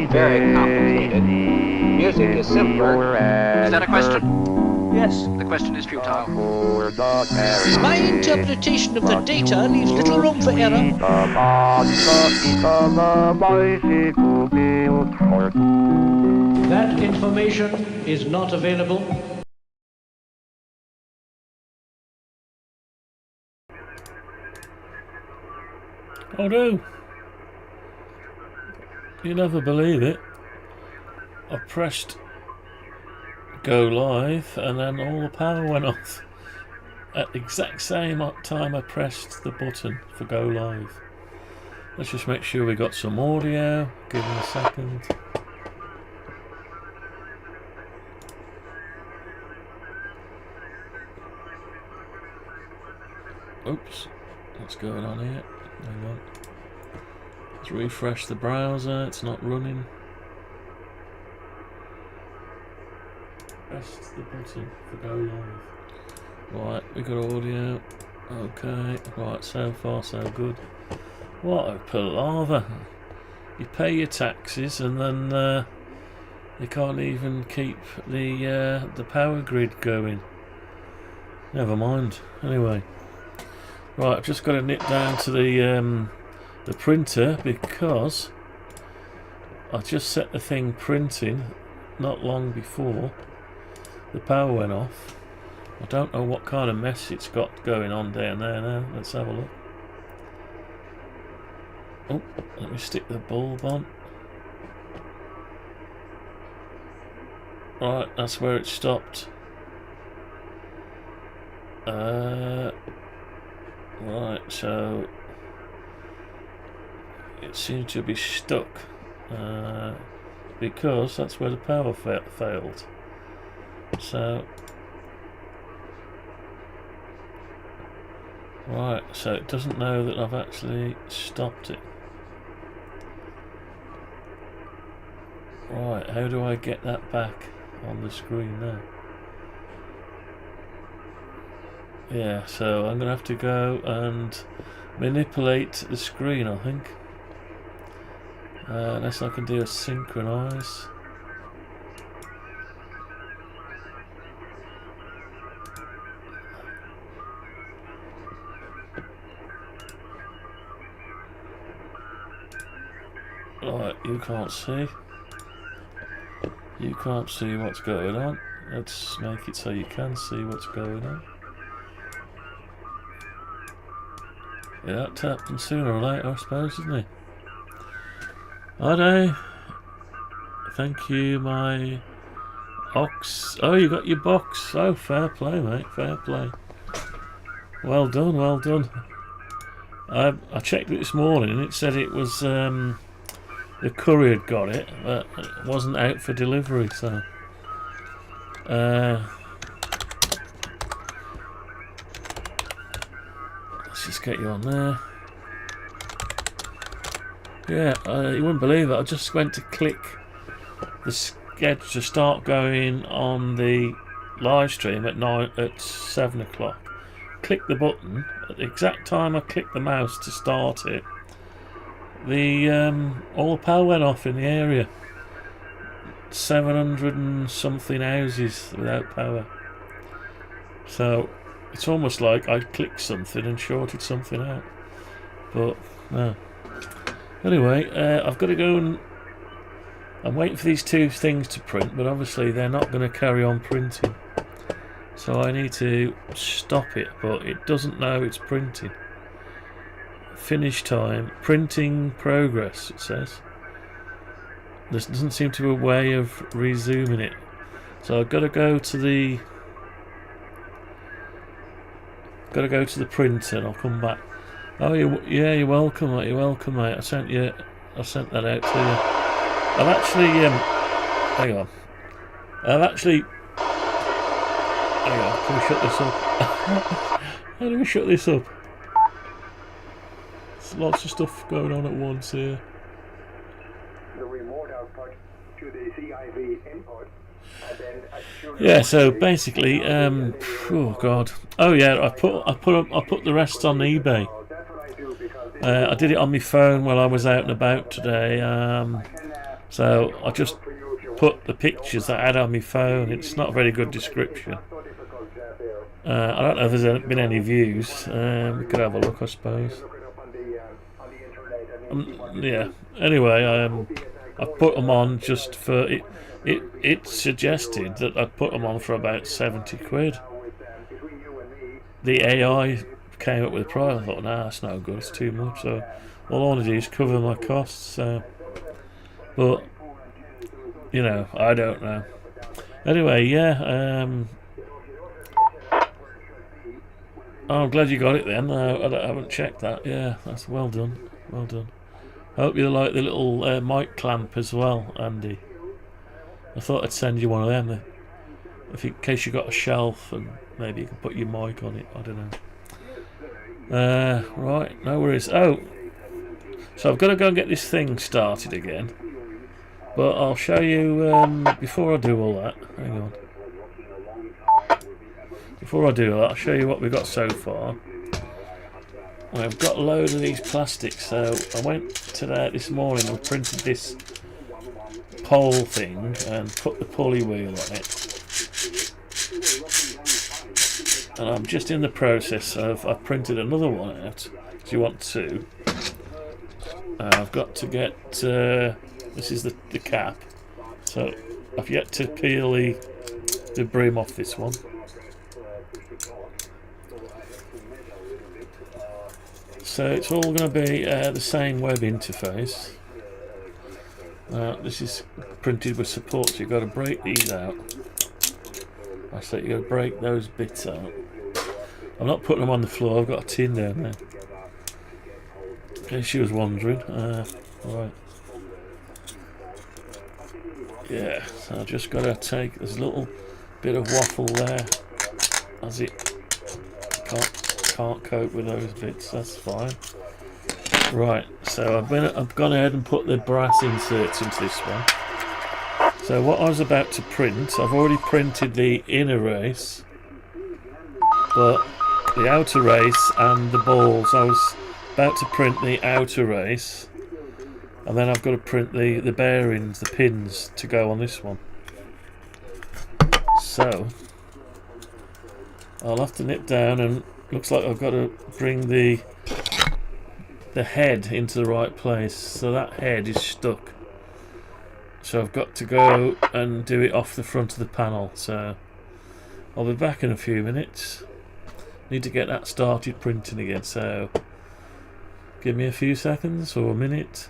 very complicated. Music is simpler. Is that a question? Yes. The question is futile. My interpretation of the data leaves little room for error. That information is not available. Oh no! You never believe it. I pressed go live and then all the power went off at the exact same time I pressed the button for go live. Let's just make sure we got some audio. Give me a second. Oops, what's going on here? Hang on. Let's refresh the browser, it's not running. Press the button for go live. Right, we got audio. Okay, right, so far so good. What a palaver. You pay your taxes and then you can't even keep the power grid going. Never mind. Anyway. Right, I've just got to nip down to the printer because I just set the thing printing not long before the power went off. I don't know what kind of mess it's got going on down there now. Let's have a look. Oh, let me stick the bulb on. Right, that's where it stopped. Right, so it seems to be stuck because that's where the power failed. So right, so it doesn't know that I've actually stopped it. Right, how do I get that back on the screen now? Yeah, so I'm going to have to go and manipulate the screen, I think. Unless I can do a synchronize. Right, you can't see. You can't see what's going on. Let's make it so you can see what's going on. Yeah, that happened sooner or later, I suppose, isn't it? Hi there. Thank you, my ox. Oh, you got your box. Oh, fair play, mate. Fair play. Well done, well done. I checked it this morning and it said it was the courier had got it, but it wasn't out for delivery, so let's just get you on there. Yeah, you wouldn't believe it. I just went to click the schedule to start going on the live stream at 7 o'clock. Click the button at the exact time I clicked the mouse to start it. All the power went off in the area. 700 and something houses without power. So it's almost like I clicked something and shorted something out. But no. Anyway, I've got to go and I'm waiting for these two things to print, but obviously they're not going to carry on printing. So I need to stop it, but it doesn't know it's printing. Finish time, printing progress, it says. There doesn't seem to be a way of resuming it. So I've got to go to the printer and I'll come back. Oh, yeah, you're welcome, mate. You're welcome, mate. I sent that out to you. I've actually, hang on. Hang on, can we shut this up? How do we shut this up? There's lots of stuff going on at once here. The remote output to the CIV input. Yeah, so basically, oh god, oh yeah, I put the rest on eBay. I did it on my phone while I was out and about today. So I just put the pictures that I had on my phone. It's not a very good description. I don't know if there's been any views. We could have a look, I suppose. Yeah. Anyway, I put them on just for it. It suggested that I'd put them on for about 70 quid. The AI came up with a price. I thought, nah, that's no good. It's too much. So all I want to do is cover my costs. But you know, I don't know. Anyway, yeah. Oh, I'm glad you got it then. I haven't checked that. Yeah, that's well done. Well done. I hope you like the little mic clamp as well, Andy. I thought I'd send you one of them, in case you got a shelf and maybe you can put your mic on it. I don't know. Right, no worries. Oh, so I've got to go and get this thing started again. But I'll show you before I do all that. Hang on. Before I do that, I'll show you what we've got so far. I've got a load of these plastics, so I went to there this morning and printed this pole thing and put the pulley wheel on it. And I'm just in the process of, I've printed another one out, if you want to. I've got to get, this is the cap, so I've yet to peel the brim off this one. So it's all going to be the same web interface. This is printed with support, so you've got to break these out. I said you've got to break those bits out. I'm not putting them on the floor, I've got a tin down there. In case she was wondering. Right. Yeah, so I've just got to take this little bit of waffle there, as it can't cope with those bits. That's fine. Right, so I've gone ahead and put the brass inserts into this one. So what I was about to print, I've already printed the inner race, but the outer race and the balls, I was about to print the outer race, and then I've got to print the bearings, the pins to go on this one. So I'll have to nip down, and looks like I've got to bring the head into the right place. So that head is stuck. So I've got to go and do it off the front of the panel. So I'll be back in a few minutes. Need to get that started printing again. So give me a few seconds or a minute.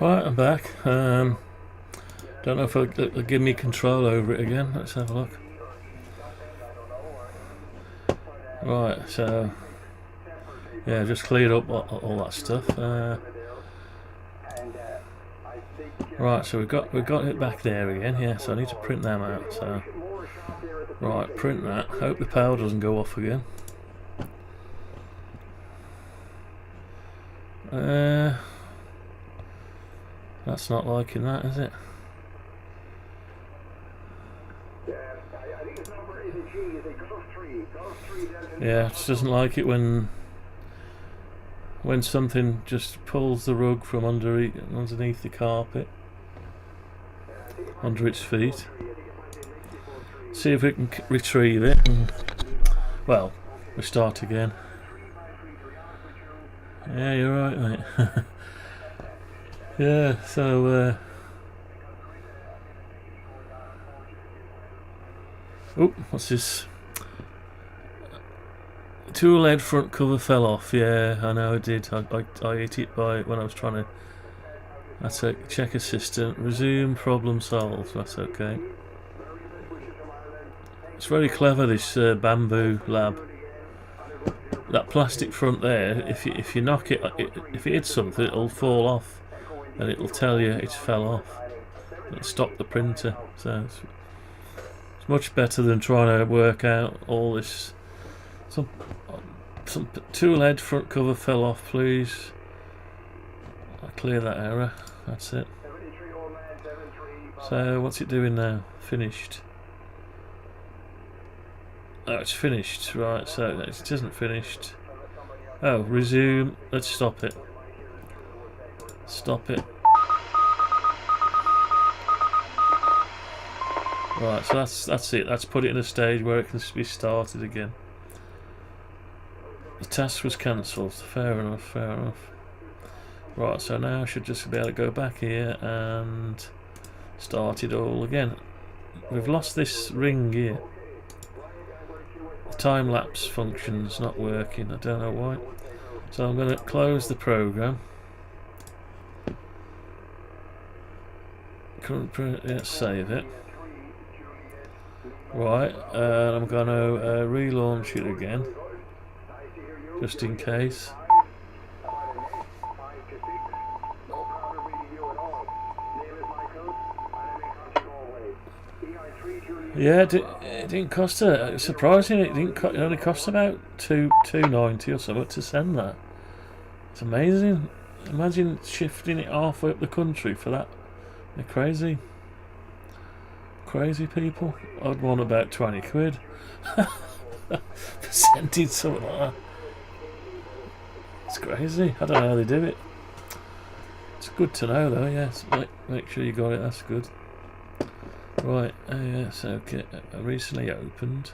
Right, I'm back. Don't know if it'll give me control over it again. Let's have a look. Right, so yeah, just cleared up all that stuff. Right, so we've got it back there again. Yeah, so I need to print them out. So right, print that. Hope the power doesn't go off again. That's not liking that, is it? Yeah, it just doesn't like it when something just pulls the rug from underneath the carpet, under its feet. See if we can retrieve it. Well, we start again. Yeah, you're right, mate. Yeah, so oh, what's this? Tool head front cover fell off. Yeah, I know I did. I hit it when I was trying to. That's a check assistant. Resume problem solved. That's okay. It's very clever, this bamboo lab. That plastic front there, if you knock it, if it hits something, it'll fall off, and it'll tell you it's fell off. It'll stop the printer. So it's much better than trying to work out all this. Some tool head front cover fell off, please. I'll clear that error. That's it. So what's it doing now? Finished. Oh, it's finished. Right, so it isn't finished. Oh, resume. Let's stop it. Stop it. Right, so that's it. That's put it in a stage where it can be started again. The task was cancelled. Fair enough, fair enough. Right, so now I should just be able to go back here and start it all again. We've lost this ring here. The time-lapse function's not working. I don't know why. So I'm going to close the program. Let's save it. Right, and I'm going to relaunch it again, just in case. Yeah, it didn't cost her. Surprising, it only cost about $2.90 or something to send that. It's amazing. Imagine shifting it halfway up the country for that. They're crazy. Crazy people. I'd want about 20 quid for sending something like that. It's crazy. I don't know how they do it. It's good to know though. Yes, make sure you got it. That's good. Right, yes, okay, recently opened.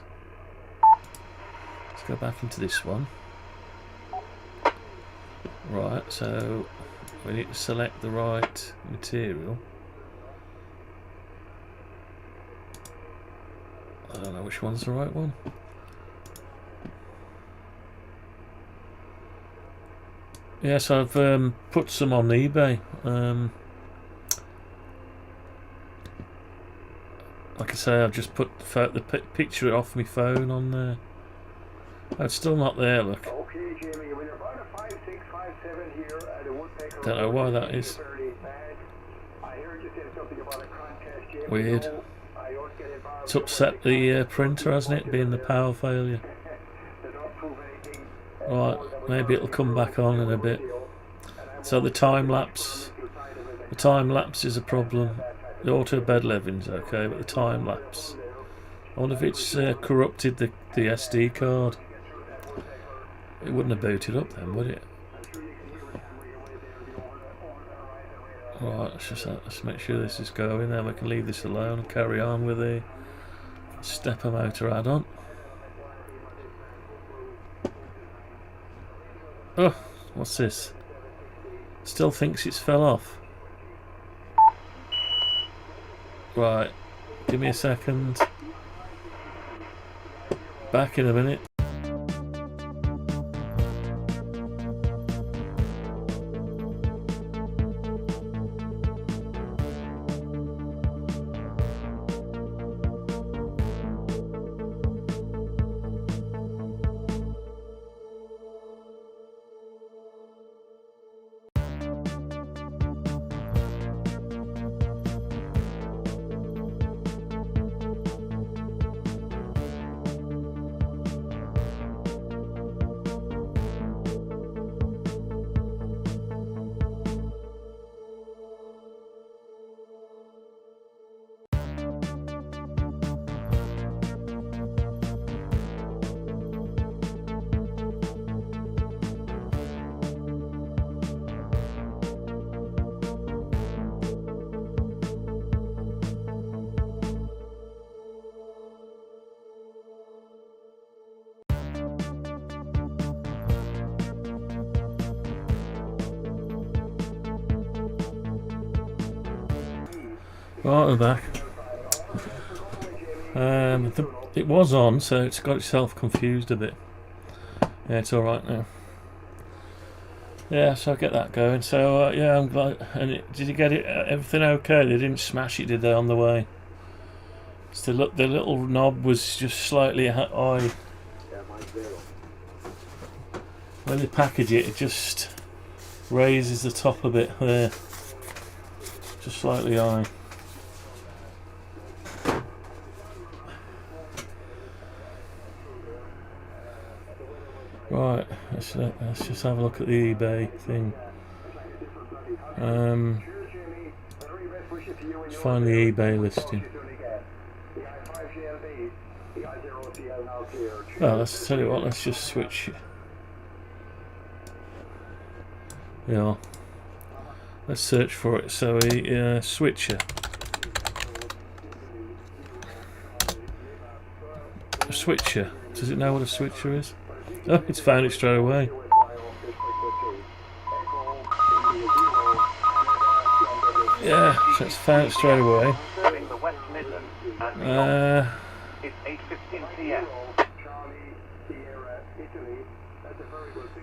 Let's go back into this one. Right, so we need to select the right material. I don't know which one's the right one. Yes, I've put some on eBay. Like I say, I've just put the picture off my phone on there. Oh, it's still not there, look. Don't know why that is. Weird. It's upset the printer, hasn't it, being the power failure. Right, maybe it'll come back on in a bit. So the time lapse is a problem. The auto bed leveling's okay, but the time lapse. I wonder if it's corrupted the SD card. It wouldn't have booted up then, would it? Right, let's make sure this is going. Then we can leave this alone and carry on with the stepper motor add-on. Oh, what's this? Still thinks it's fell off. Right, give me a second. Back in a minute. Right, we're back. It was on, so it's got itself confused a bit. Yeah, it's alright now. Yeah, so I'll get that going. So, yeah, I'm glad. And did you get it? Everything okay? They didn't smash it, did they, on the way? So the little knob was just slightly high. When they package it, it just raises the top a bit there. Just slightly high. Right, let's just have a look at the eBay thing. Let's find the eBay listing. Well, let's tell you what, let's just switch. Yeah, let's search for it. So a switcher. A switcher. Does it know what a switcher is? Oh, it's found it straight away. Yeah, so it's found it straight away.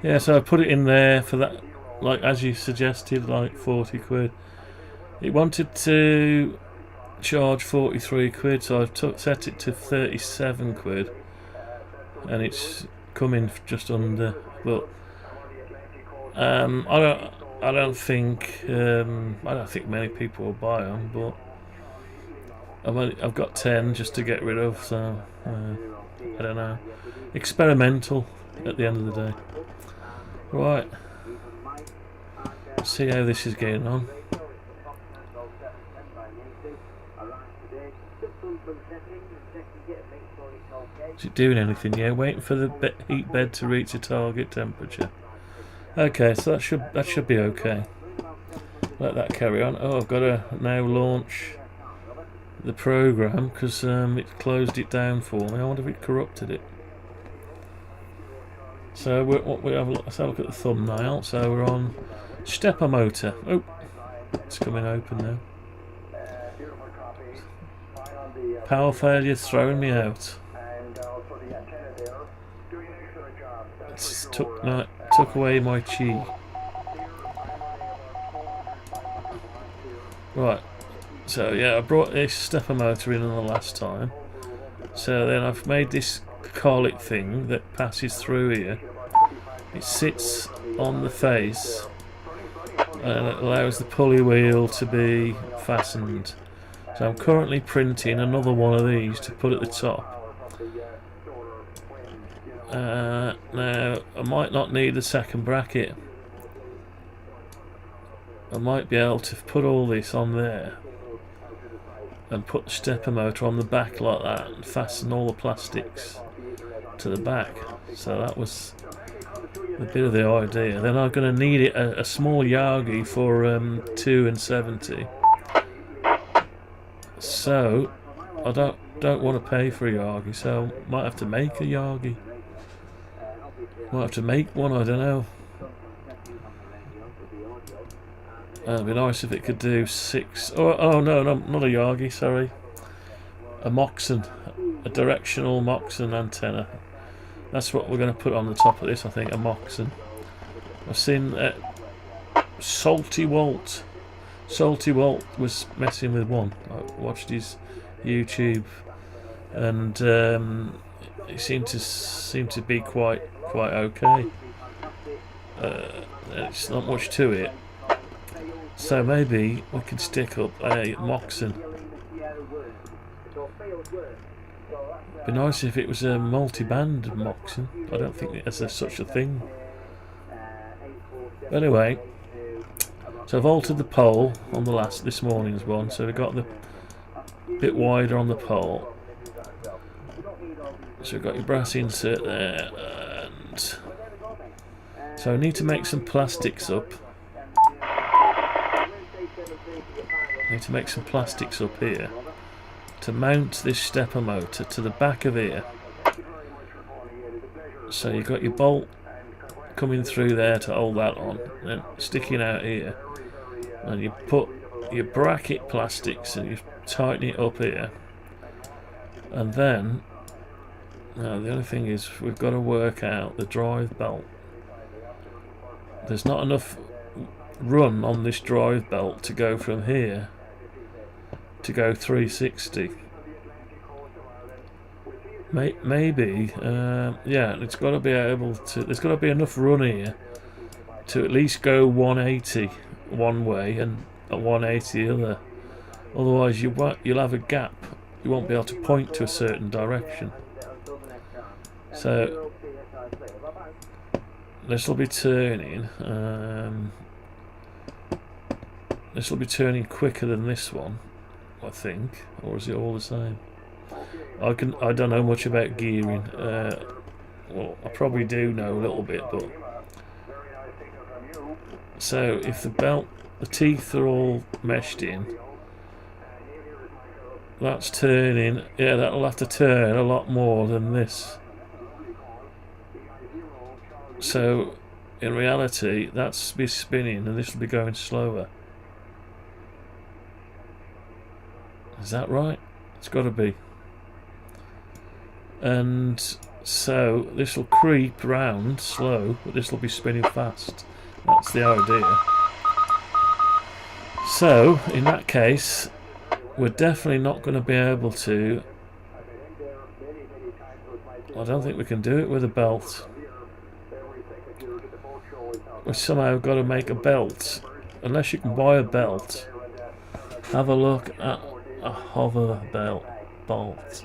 Yeah, so I put it in there for that, like as you suggested, like 40 quid. It wanted to charge 43 quid, so I've set it to 37 quid, and it's coming just under. But I don't think many people will buy them, but I've got 10 just to get rid of, so I don't know. Experimental at the end of the day. Right. Let's see how this is getting on. Is it doing anything? Yeah, waiting for the heat bed to reach the target temperature. Okay, so that should be okay. Let that carry on. Oh, I've got to now launch the program because it closed it down for me. I wonder if it corrupted it. So let's have a look at the thumbnail. So we're on stepper motor. Oh, it's coming open now. Power failure throwing me out. It's took away my chi. Right. So yeah, I brought this stepper motor in the last time. So then I've made this collet thing that passes through here. It sits on the face and it allows the pulley wheel to be fastened. So I'm currently printing another one of these to put at the top. Now I might not need the second bracket. I might be able to put all this on there and put the stepper motor on the back like that and fasten all the plastics to the back. So that was a bit of the idea. Then I'm going to need a small Yagi for 2.70. So I don't want to pay for a Yagi, so might have to make a Yagi. Might have to make one, I don't know. It'd be nice if it could do 6. Oh no, not a Yagi, sorry. A Moxon, a directional Moxon antenna. That's what we're going to put on the top of this, I think, a Moxon. I've seen Salty Walt. Salty Walt was messing with one. I watched his YouTube, and it seemed to be quite okay. It's not much to it. So maybe we could stick up a Moxon. Be nice if it was a multi-band Moxon. I don't think there's such a thing. Anyway, so I've altered the pole on this morning's one, so we've got the bit wider on the pole. So we've got your brass insert there, and so I need to make some plastics up. Here to mount this stepper motor to the back of here. So you've got your bolt coming through there to hold that on, and sticking out here, and you put your bracket plastics and you tighten it up here, and then now the only thing is we've got to work out the drive belt. There's not enough run on this drive belt to go from here to go 360. Maybe yeah, it's got to be able to, there's got to be enough run here to at least go 180 one way and a 180 the other. Otherwise you'll have a gap. You won't be able to point to a certain direction. So this will be turning. This will be turning quicker than this one, I think, or is it all the same? I don't know much about gearing. Well, I probably do know a little bit, but so if the teeth are all meshed in, that's turning. Yeah, that'll have to turn a lot more than this. So in reality, that's be spinning, and this will be going slower. Is that right? It's got to be. And so this will creep round slow, but this will be spinning fast. That's the idea. So in that case, we're definitely not going to be able to. I don't think we can do it with a belt. We've somehow got to make a belt. Unless you can buy a belt, have a look at a hover bolt.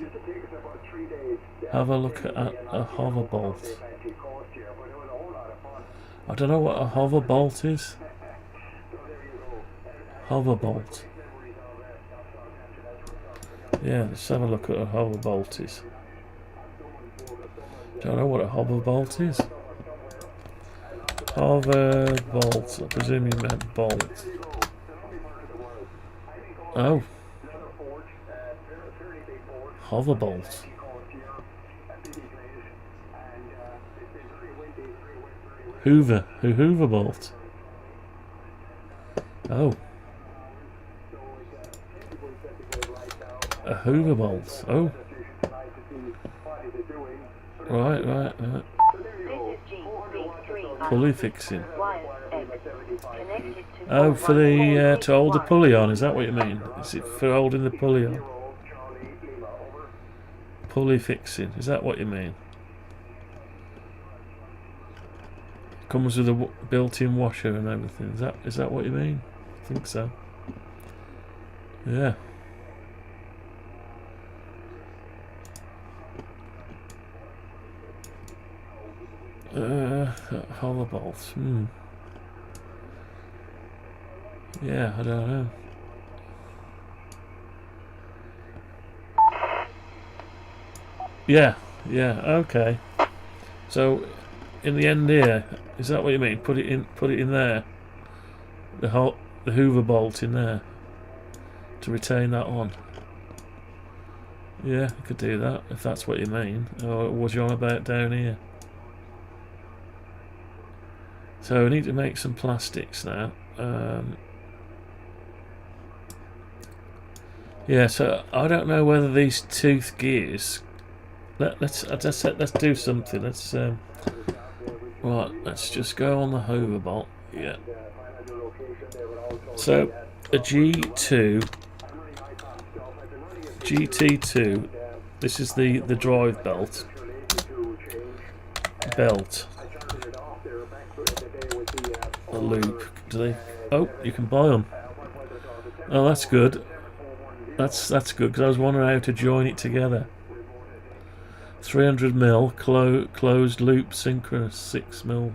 Have a look at a hover bolt. I don't know what a hover bolt is. Hover bolt. Yeah, let's have a look at a hover bolt is. Don't know what a hover bolt is. Hover bolt. I presume you meant bolt. Oh. Hover bolt. Hoover bolt. Oh. A Hoover bolt. Oh. Right. Pulley fixing. Oh, for the to hold the pulley on. Is that what you mean? Is it for holding the pulley on? Pulley fixing. Is that what you mean? Comes with a built-in washer and everything. Is that what you mean? I think so. Yeah. Hover bolt. Yeah, I don't know. Yeah, okay. So in the end here, is that what you mean? Put it in there. The Hoover bolt in there to retain that on. Yeah, I could do that if that's what you mean. Or was you on about down here? So we need to make some plastics now. Yeah, so I don't know whether these tooth gears. Let's do something. Right, let's just go on the Hoover bolt. Yeah. So a GT2. This is the drive belt. A loop. Do they? Oh, you can buy them. Oh, that's good. That's good because I was wondering how to join it together. 300mm closed loop synchronous 6mm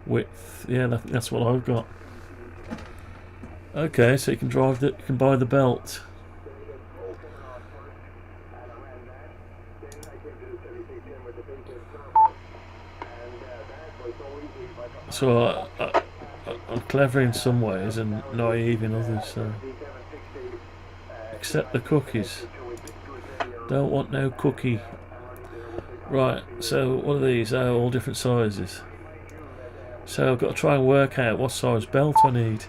width. Yeah, that's what I've got. Okay, so you can buy the belt. So I'm clever in some ways and naive in others. So. Except the cookies. Don't want no cookie. Right, so what are these? Oh, all different sizes. So I've got to try and work out what size belt I need.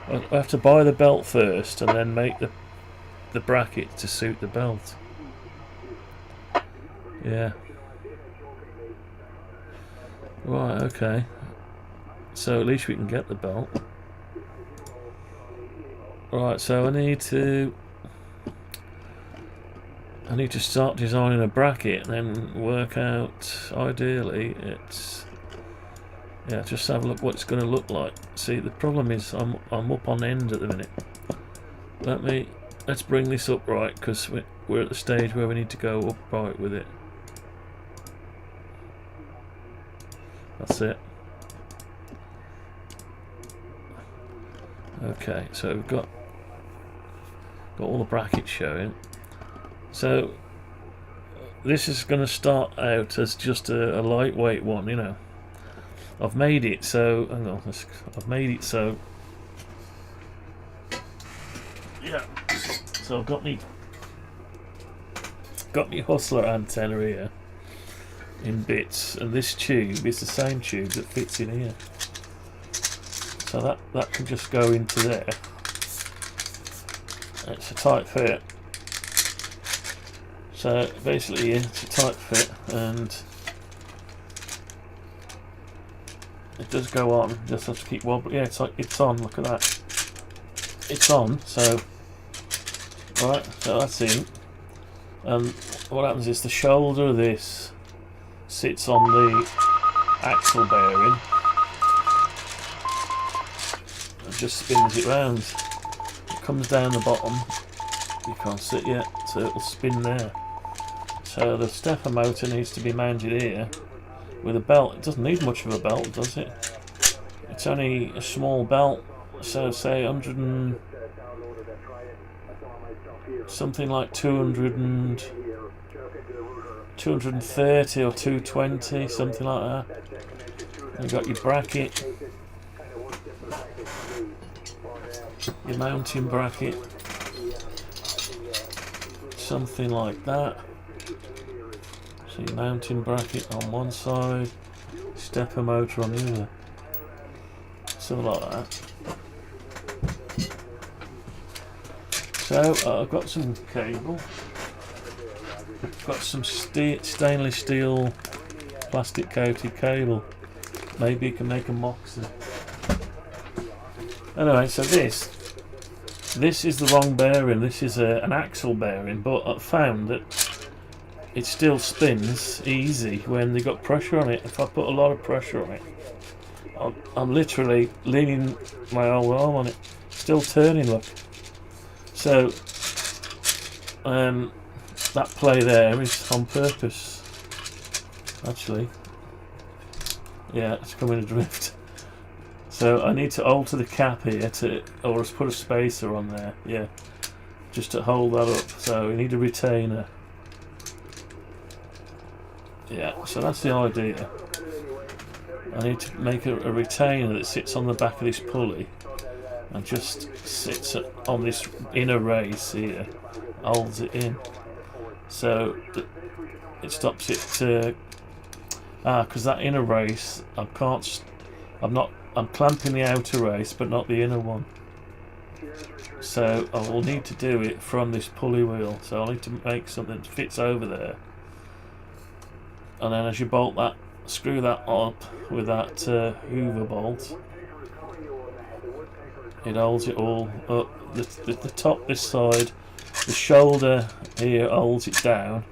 I have to buy the belt first and then make the bracket to suit the belt. Yeah. Right, okay. So at least we can get the belt. Right, so I need to start designing a bracket and then work out, ideally, it's... Yeah, just have a look what it's going to look like. See, the problem is I'm up on end at the minute. Let's bring this up right, because we're at the stage where we need to go upright with it. That's it. Okay, so we've got all the brackets showing. So this is going to start out as just a lightweight one, you know. I've made it so. Hang on, I've made it so. Yeah. So I've got me hustler antenna here in bits, and this tube is the same tube that fits in here. So that can just go into there. It's a tight fit. So basically, it's a tight fit, and it does go on. Just have to keep wobbling. Yeah, it's on. Look at that. It's on. So right. So that's in. And what happens is the shoulder of this sits on the axle bearing and just spins it round. It comes down the bottom. You can't see it yet, so it'll spin there. So the stepper motor needs to be mounted here with a belt. It doesn't need much of a belt, does it? It's only a small belt, so say 100 and something like 230 or 220, something like that. You've got your bracket, your mounting bracket, something like that. So your mounting bracket on one side, stepper motor on the other, something like that. So I've got some cable, got some stainless steel plastic coated cable. Maybe you can make a Moxie. Anyway, so this is the wrong bearing. This is an axle bearing, but I've found that it still spins easy when they got pressure on it. If I put a lot of pressure on it, I'm literally leaning my whole arm on it, still turning. Look. So that play there is on purpose, actually. Yeah, it's coming adrift. So I need to alter the cap here or just put a spacer on there. Yeah, just to hold that up. So we need a retainer. Yeah, so that's the idea. I need to make a retainer that sits on the back of this pulley and just sits on this inner race here, holds it in, so it stops it. Because that inner race, I'm clamping the outer race, but not the inner one. So I will need to do it from this pulley wheel. So I'll need to make something that fits over there, and then as you bolt that, screw that up with that Hoover bolt. It holds it all up. The top this side, the shoulder here holds it down,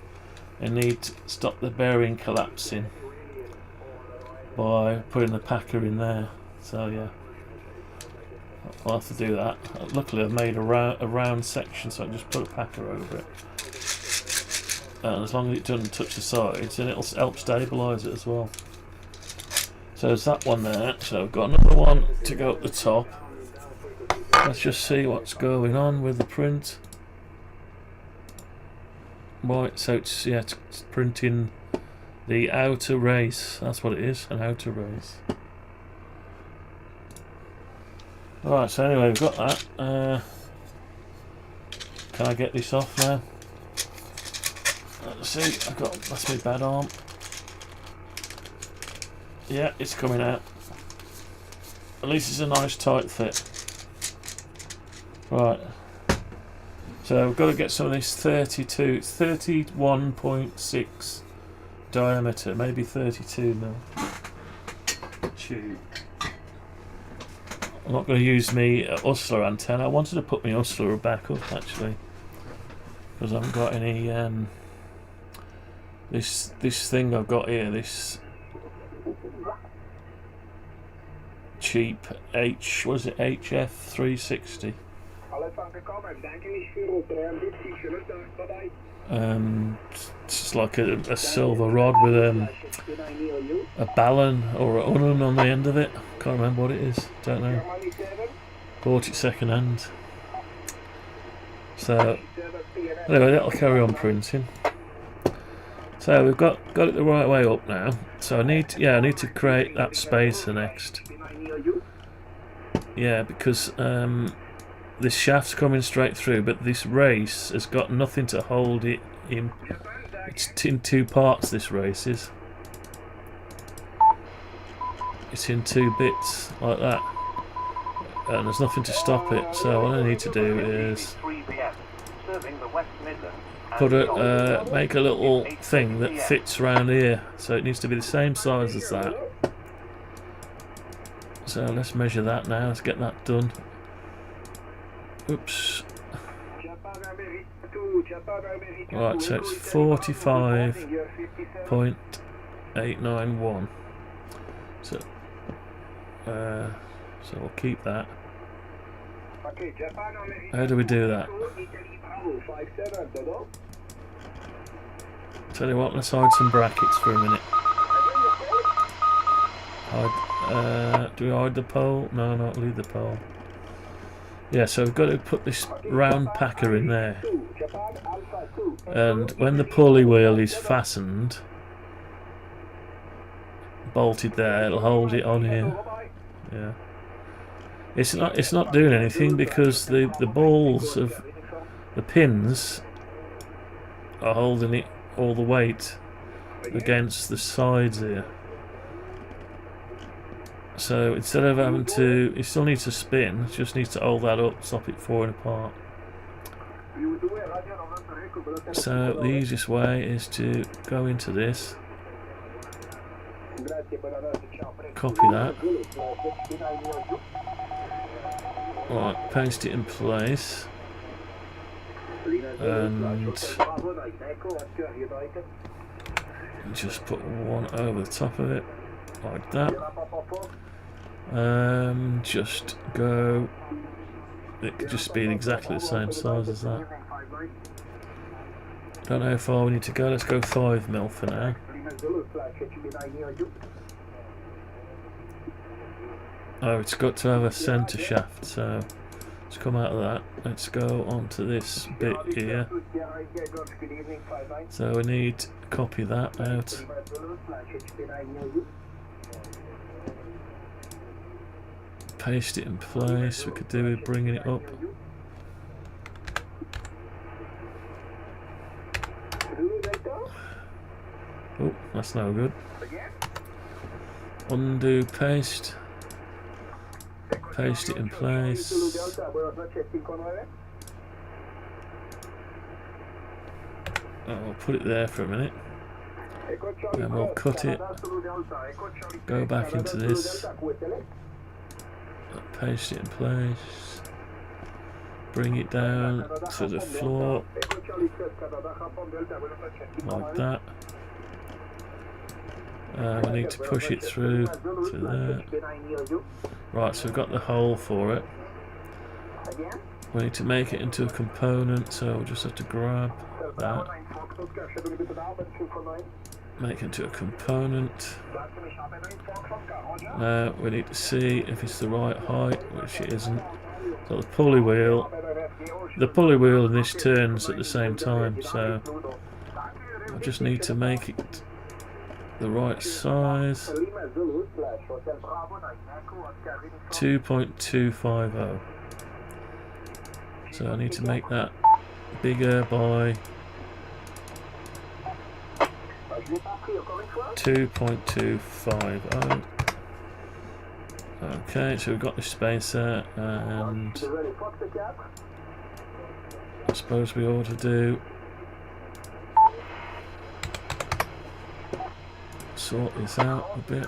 and need to stop the bearing collapsing by putting the packer in there. So yeah, I'll have to do that. Luckily I've made a round section, so I can just put a packer over it. And as long as it doesn't touch the sides, then it'll help stabilise it as well. So there's that one there. So I've got another one to go up the top. Let's just see what's going on with the print. Right, so it's printing the outer race. That's what it is, an outer race. Right, so anyway, we've got that. Can I get this off now? Let's see, that's my bad arm. Yeah, it's coming out. At least it's a nice tight fit. Right. So we've got to get some of this 31.6 diameter, maybe 32 mil tube. I'm not going to use me Hustler antenna. I wanted to put my Hustler back up actually, because I haven't got any. This thing I've got here, this cheap HF 360. It's like a silver rod with a ballon or an unun on the end of it. Can't remember what it is. Don't know. Bought it second hand. So anyway, that'll carry on printing. So we've got it the right way up now. So I need to create that spacer next. Yeah, because this shaft's coming straight through, but this race has got nothing to hold it in. It's in two parts, this race is. It's in two bits, like that. And there's nothing to stop it, so what I need to do is make a little thing that fits around here. So it needs to be the same size as that. So let's measure that now, let's get that done. Oops. Right, so it's 45.891. So we'll keep that. How do we do that? Tell you what, let's hide some brackets for a minute. Do we hide the pole? No, not leave the pole. Yeah, so we've got to put this round packer in there. And when the pulley wheel is fastened, bolted there, it'll hold it on here. Yeah. It's not doing anything because the balls of the pins are holding it, all the weight against the sides here. So instead of having to, it still needs to spin, it just needs to hold that up, stop it falling apart. So the easiest way is to go into this, copy that, right, paste it in place, and just put one over the top of it, like that. Just go, it could just be exactly the same size as that. Don't know how far we need to go, let's go 5 mil for now. Oh, it's got to have a centre shaft, so let's come out of that. Let's go onto this bit here. So we need to copy that out. Paste it in place. We could do with bringing it up. Oh, that's no good. Undo, paste. Paste it in place. I'll put it there for a minute. Then we'll cut it. Go back into this. Paste it in place. Bring it down to the floor. Like that. We need to push it through to there. Right, so we've got the hole for it. We need to make it into a component, so we'll just have to grab that. Make it into a component. Now we need to see if it's the right height, which it isn't. So the pulley wheel and this turns at the same time, so I just need to make it the right size. 2.250. So I need to make that bigger by 2.250. Okay, so we've got the spacer, and I suppose we ought to do sort this out a bit.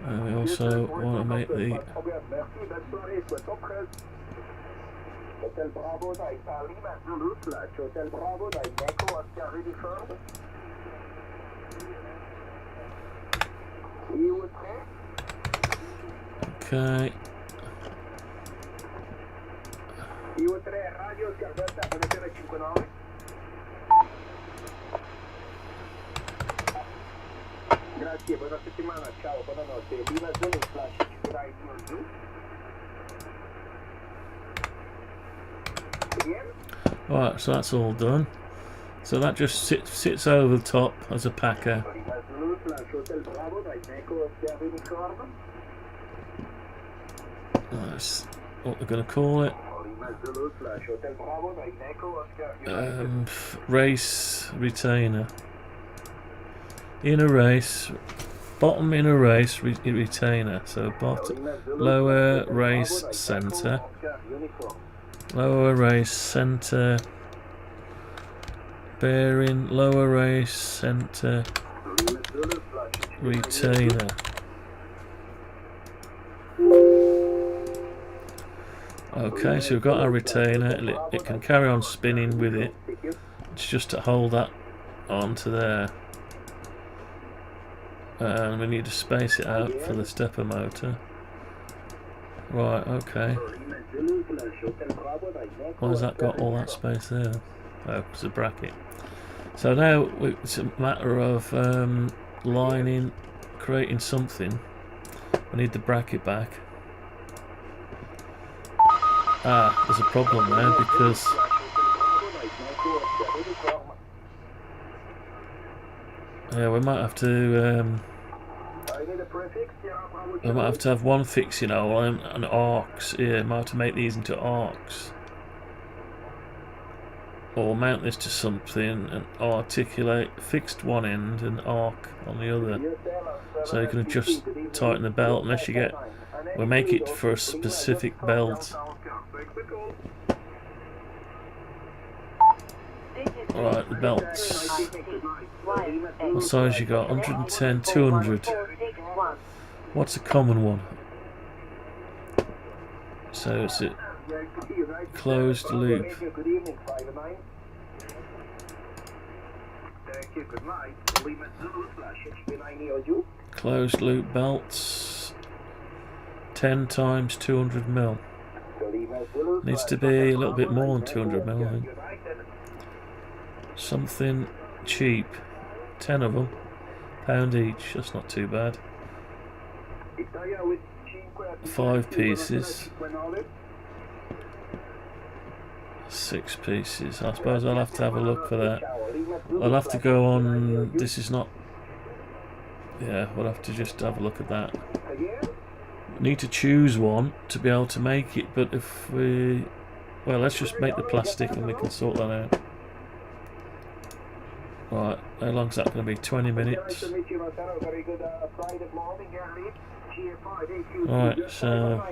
And we also want to make the Hotel Bravo avec Paris, Zulu, slash Hotel Bravo avec Echo Oscar Uniform. okay. IO3 Radio Oscar Delta, posizione 59. Grazie, buona settimana, ciao, buonanotte. Lima Zulu, slash G7UIV. Alright, so that's all done. So that just sits over the top as a packer. That's what we're going to call it. Race retainer. Inner race, bottom inner race retainer. So bottom, lower race centre. Lower race centre, bearing, lower race centre, retainer. Okay, so we've got our retainer. It can carry on spinning with it. It's just to hold that onto there. And we need to space it out for the stepper motor. Right, okay. Why has that got all that space there? Oh, it's a bracket. So now it's a matter of lining, creating something. I need the bracket back. Ah, there's a problem there because yeah, we might have to have one fixing hole and arcs. Yeah, might have to make these into arcs. Or mount this to something and articulate fixed one end and arc on the other. So you can just tighten the belt unless you get. We'll make it for a specific belt. Alright, the belts. What size you got? 110, 200. What's a common one? So it's a closed loop. Closed loop belts. 10 times 200 mil. Needs to be a little bit more than 200 mil, I think. Something cheap. 10 of them. £1 each. That's not too bad. 5 pieces. 6 pieces. I suppose I'll have to have a look for that. I'll have to go on. This is not. Yeah, we'll have to just have a look at that. Need to choose one to be able to make it, but if we. Well, let's just make the plastic and we can sort that out. Right, how long's that going to be? 20 minutes. Right, so.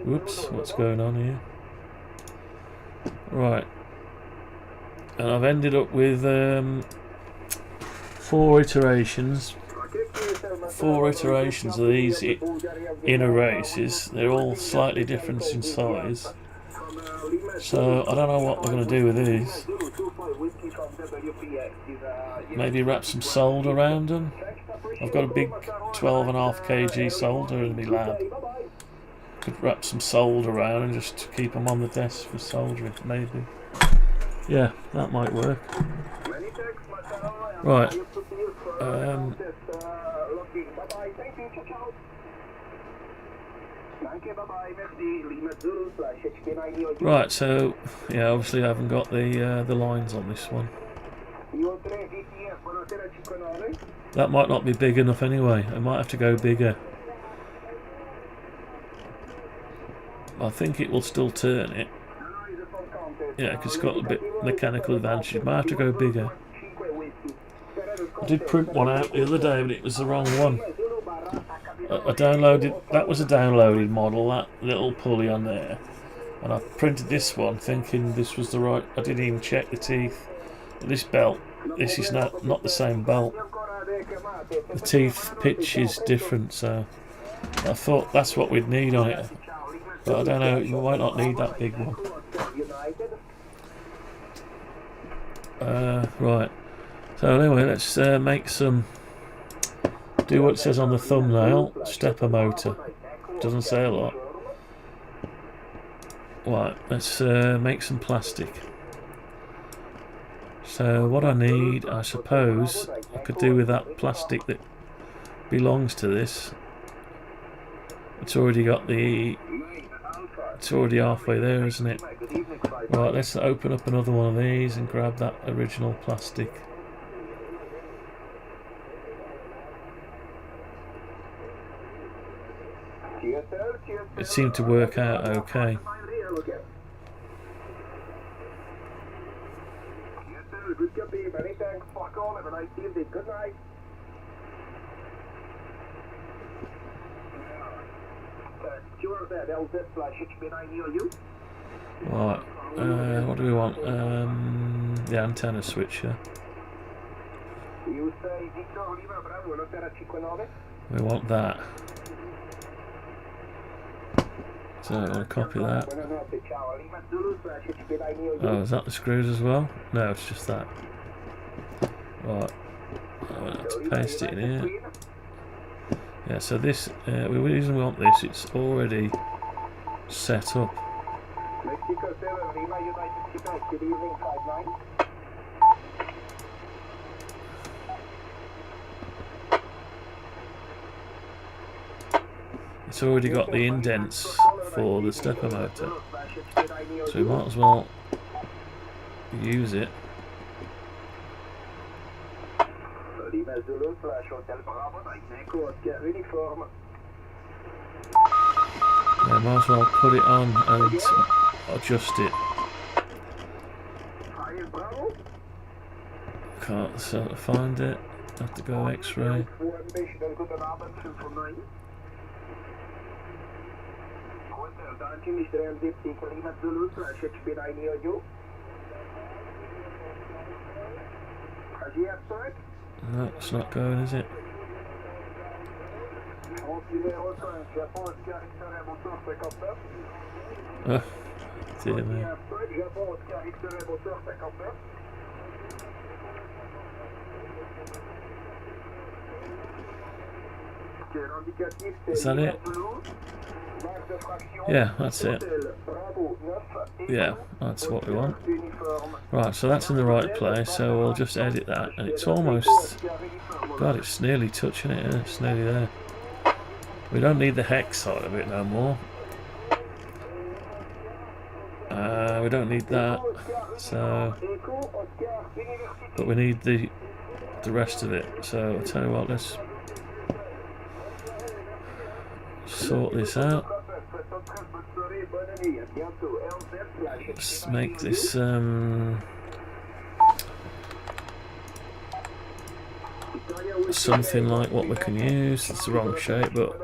Whoops, what's going on here? Right. And I've ended up with 4 iterations. 4 iterations of these inner races. They're all slightly different in size. So I don't know what we're going to do with these. Maybe wrap some solder around them. I've got a big 12.5 kg solder in my lab. Could wrap some solder around and just keep them on the desk for soldering, maybe. Yeah, that might work. Right. Right, so yeah, obviously I haven't got the lines on this one. That might not be big enough anyway. I might have to go bigger. I think it will still turn it. Yeah, because it's got a bit mechanical advantage. Might have to go bigger. I did print one out the other day, but it was the wrong one. I downloaded, that was a downloaded model, that little pulley on there. And I printed this one thinking this was the right, I didn't even check the teeth. This belt, this is not the same belt. The teeth pitch is different, so I thought that's what we'd need on it. But I don't know, you might not need that big one. Right. So anyway, let's make some, do what it says on the thumbnail, stepper motor. Doesn't say a lot. Right, let's make some plastic. So what I need, I suppose, I could do with that plastic that belongs to this. It's already got the, it's already halfway there, isn't it? Right, let's open up another one of these and grab that original plastic. It seemed to work out okay. Right, what do we want? The antenna switcher. We want that. So I'm going to copy that. Oh, is that the screws as well? No, it's just that. Right, I'm going to have to paste it in here. Yeah, so this, the reason we want this, it's already set up. It's already got the indents for the stepper motor, so we might as well use it. I might as well put it on and adjust it. Can't sort of find it. Have to go X-ray. No, it's not going, is it? Oh, dear me. Is that it? Yeah, that's it. Yeah, that's what we want. Right, so that's in the right place, so we'll just edit that, and it's almost, God, it's nearly touching it, yeah, it's nearly there. We don't need the hex side of it no more. We don't need that, so, but we need the rest of it, so I'll tell you what, let's sort this out. Let's make this something like what we can use. It's the wrong shape, but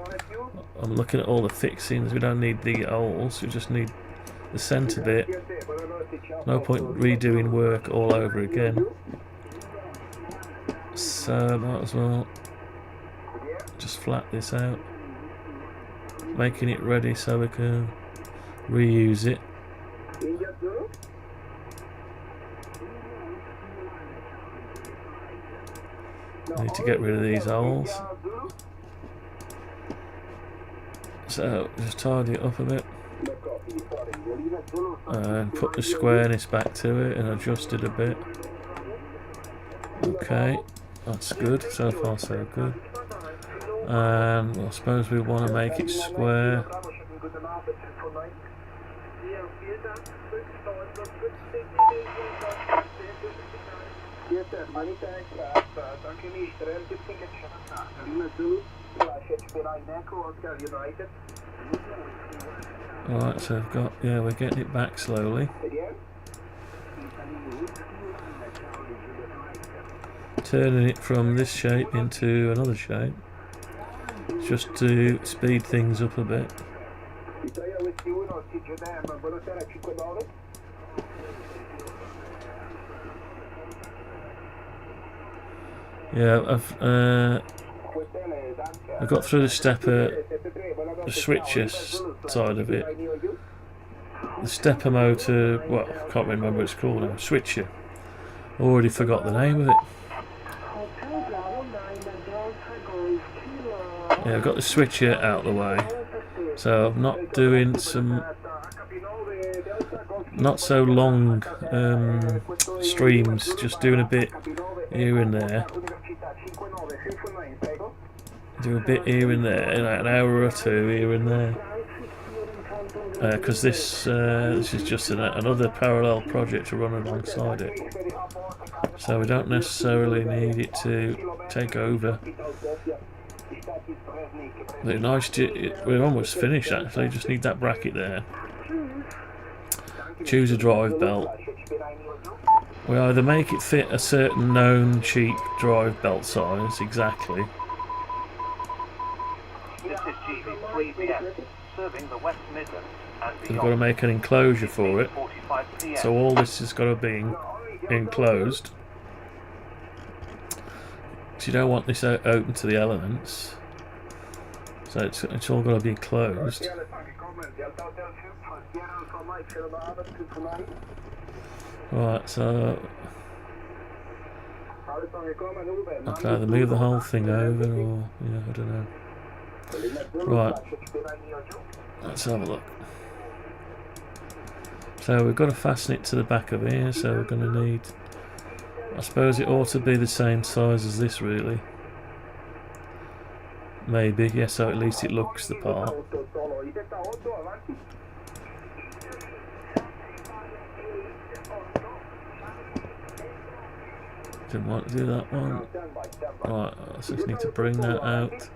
I'm looking at all the fixings. We don't need the holes, we just need the centre bit. No point redoing work all over again, so might as well just flat this out, making it ready so we can reuse it. Need to get rid of these holes, so just tidy it up a bit and put the squareness back to it and adjust it a bit. Okay, that's good, so far so good. And I suppose we want to make it square. Alright, so I've got, yeah, we're getting it back slowly. turning it from this shape into another shape, just to speed things up a bit. Yeah, I've got through the stepper, the switcher side of it. The stepper motor, well, I can't remember what it's called now. Switcher. Already forgot the name of it. Yeah, I've got the switcher out of the way, so I'm not doing some not so long streams, just doing a bit here and there. Do a bit here and there, like an hour or two here and there. Because this is just another parallel project to run alongside it. So we don't necessarily need it to take over. But nice we're almost finished actually, just need that bracket there. Choose a drive belt. We either make it fit a certain known cheap drive belt size exactly. We've got to make an enclosure for it. So all this has got to be enclosed. So you don't want this open to the elements. So it's all got to be closed. Right, so I can either move the whole thing over or, yeah, I don't know. Right, let's have a look. So we've got to fasten it to the back of here, so we're going to need, I suppose it ought to be the same size as this really. Maybe, yeah, so at least it looks the part. Didn't want to do that one. Right, so just need to bring that out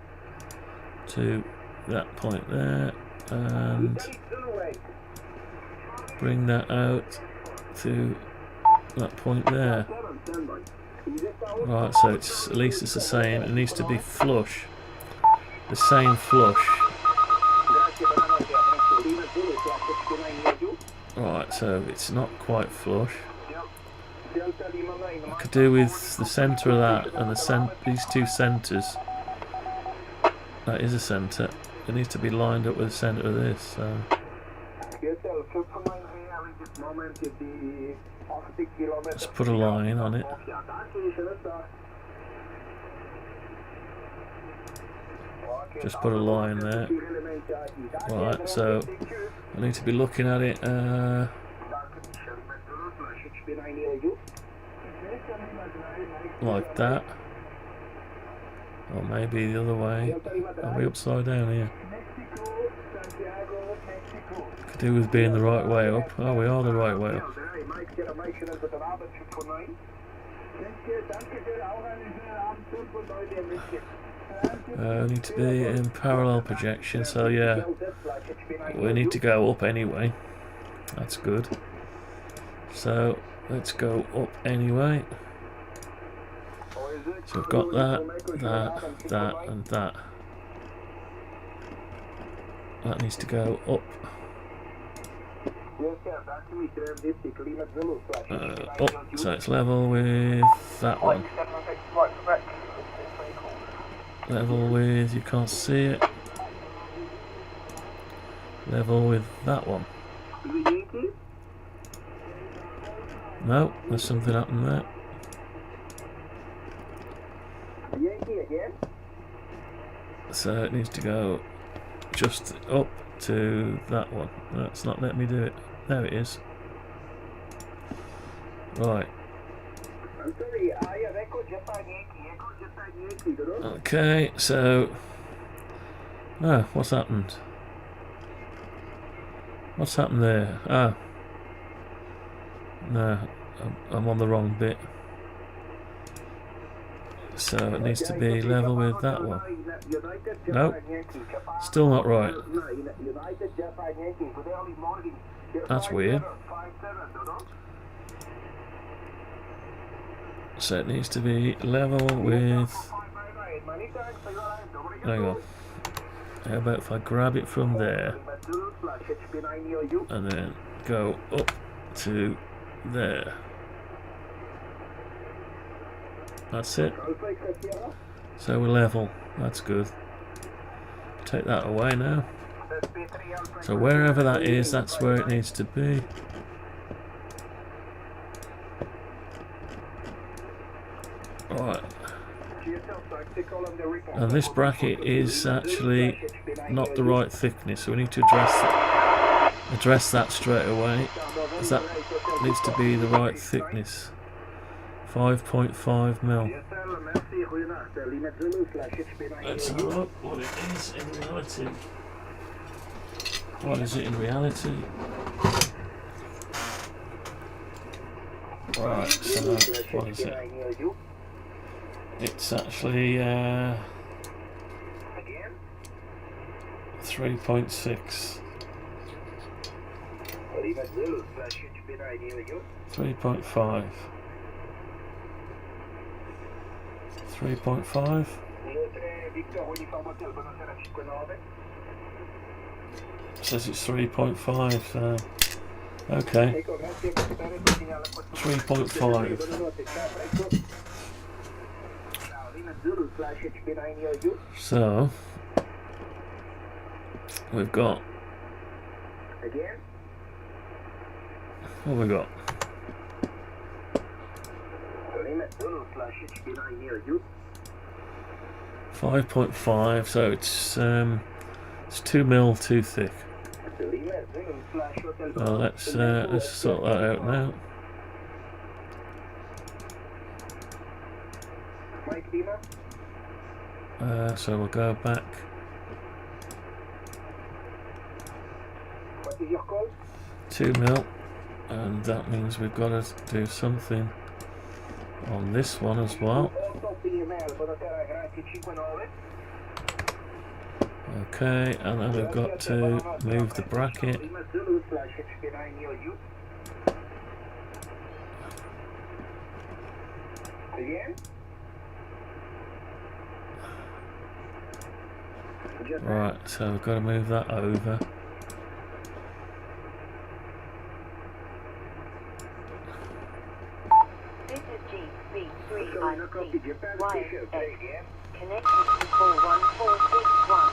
to that point there, and bring that out to that point there. Right, so it's at least it's the same. It needs to be flush, the same flush. Right, so it's not quite flush. I could do with the centre of that and these two centres. That is a centre. It needs to be lined up with the centre of this. So let's put a line on it. Just put a line there. Right, so I need to be looking at it like that. Or maybe the other way. Are we upside down here? Could do with being the right way up. Oh, we are the right way up. Need to be in parallel projection, so yeah, we need to go up anyway. That's good. So let's go up anyway. So we've got that, and that. That needs to go up. Up, so it's level with that one. Level with, you can't see it. Level with that one. No, there's something happened there. So it needs to go just up to that one. That's not letting me do it. There it is. Right. Okay, so what's happened? What's happened there? No, I'm on the wrong bit. So it needs to be level with that one. Nope, still not right. That's weird. So it needs to be level with. Hang on. How about if I grab it from there and then go up to there? That's it. So we're level. That's good. Take that away now. So wherever that is, that's where it needs to be. Alright. And this bracket is actually not the right thickness, so we need to address that straight away, as that needs to be the right thickness. 5.5 mil. Let's have a look what it is in reality. What is it in reality? Right, so what is it? It's actually 3.6. 3.5. 3.5. Says it's 3.5. So okay. 3.5. So we've got. What have we got? 5.5. So it's 2 mil too thick. Well, let's sort that out now. So we'll go back. 2 mil, and that means we've got to do something on this one as well. Okay, and then we've got to move the bracket. Right, so we've got to move that over. This is G7UIV. YX. Connecting to 41461.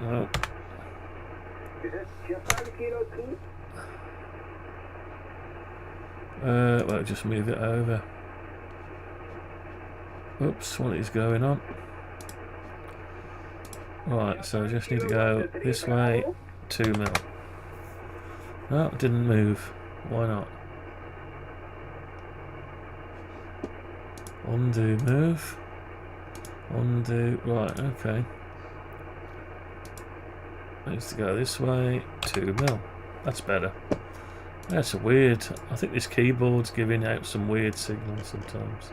Oh. Well, just move it over. Oops, what is going on? Right, so I just need to go this way, 2 mil. No, it didn't move. Why not? Undo, move. Undo, right, okay. Needs to go this way, 2 mil. That's better. That's weird. I think this keyboard's giving out some weird signals sometimes.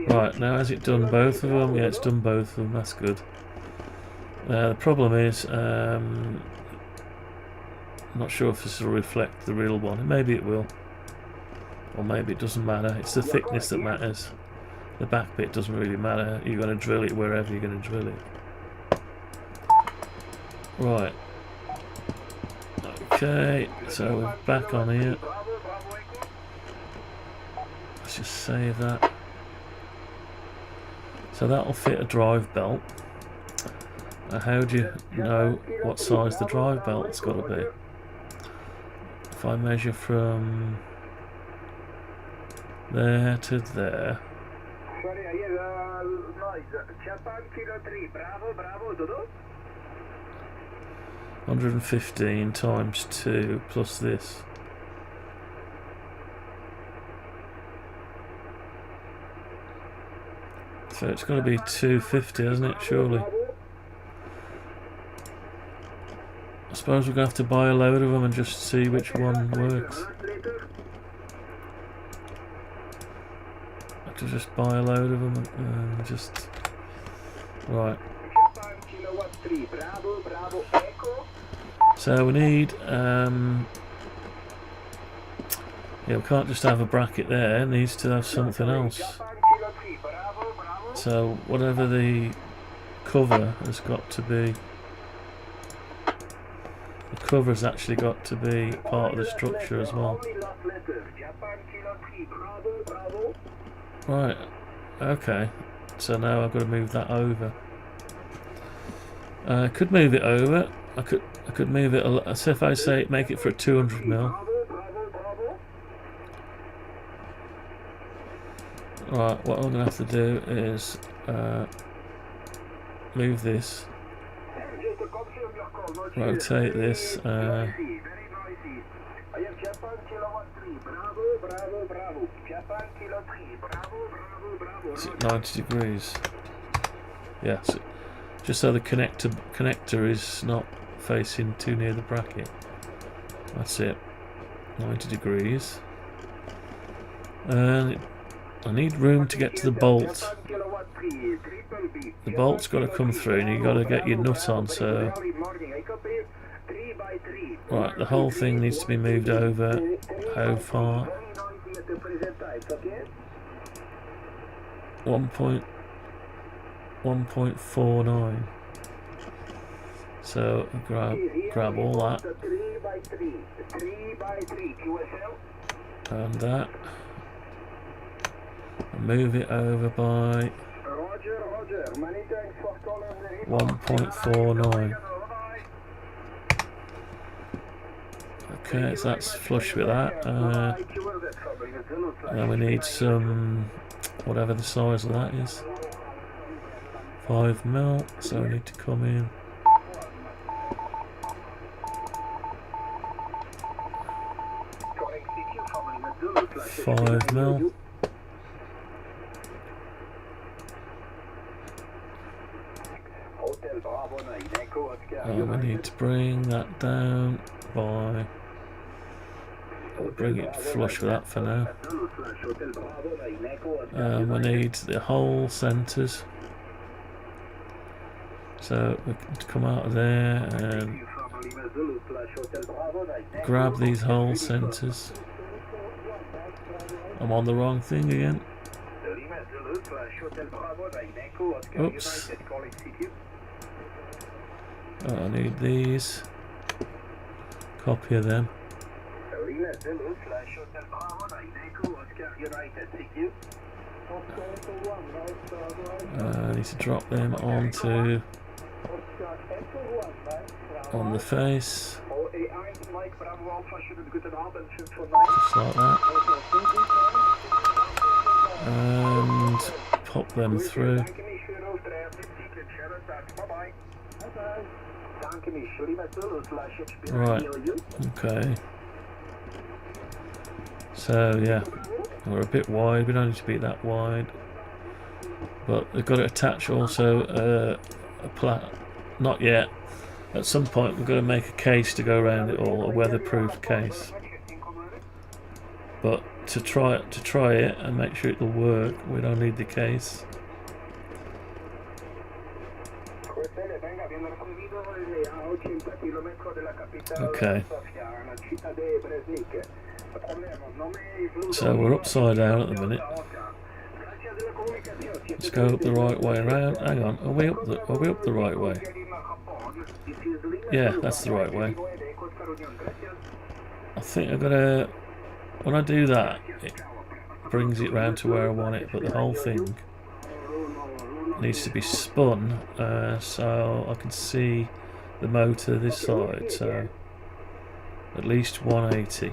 Right, now has it done both of them? Yeah, it's done both of them. That's good. The problem is, I'm not sure if this will reflect the real one. Maybe it will. Or maybe it doesn't matter. It's the thickness that matters. The back bit doesn't really matter. You're going to drill it wherever you're going to drill it. Right. Okay, so we're back on here. Let's just save that. So that'll fit a drive belt. How do you know what size the drive belt's got to be? If I measure from there to there. 115 times 2 plus this. So it's got to be 250, hasn't it, surely? I suppose we're going to have to buy a load of them and just see which one works. I have to just buy a load of them and just... Right. So we need Yeah, we can't just have a bracket there, it needs to have something else. So whatever the cover has got to be, the cover's actually got to be part of the structure as well. Right, okay, so now I've got to move that over. I could move it over. I could move it. So if I say make it for a 200 mil. Right, what I'm gonna have to do is move this, rotate this. 90 degrees. Yeah. So just so the connector is not facing too near the bracket. That's it. 90 degrees. And I need room to get to the bolt. The bolt's got to come through and you've got to get your nut on, so... Right, the whole thing needs to be moved over. How far? 1.49. So grab all that and that and move it over by 1.49. Okay, so that's flush with that. And we need some, whatever the size of that is, 5 mil, so we need to come in. $5 mil. We need to bring that down by, we'll bring it flush with that for now. We need the hole centres, so we can come out of there and grab these hole centres. I'm on the wrong thing again. Oops. Oh, I need these. Copy of them. I need to drop them onto on the face. Just like that. And pop them through. Right, okay. So yeah, we're a bit wide, we don't need to be that wide. But they've got to attach also a not yet. At some point we're going to make a case to go around it all, a weatherproof case. But to try it and make sure it'll work, we don't need the case. Okay. So we're upside down at the minute. Let's go up the right way around. Hang on, are we up the right way? Yeah, that's the right way. I think I've got to, when I do that, it brings it round to where I want it, but the whole thing needs to be spun so I can see the motor this side, so at least 180.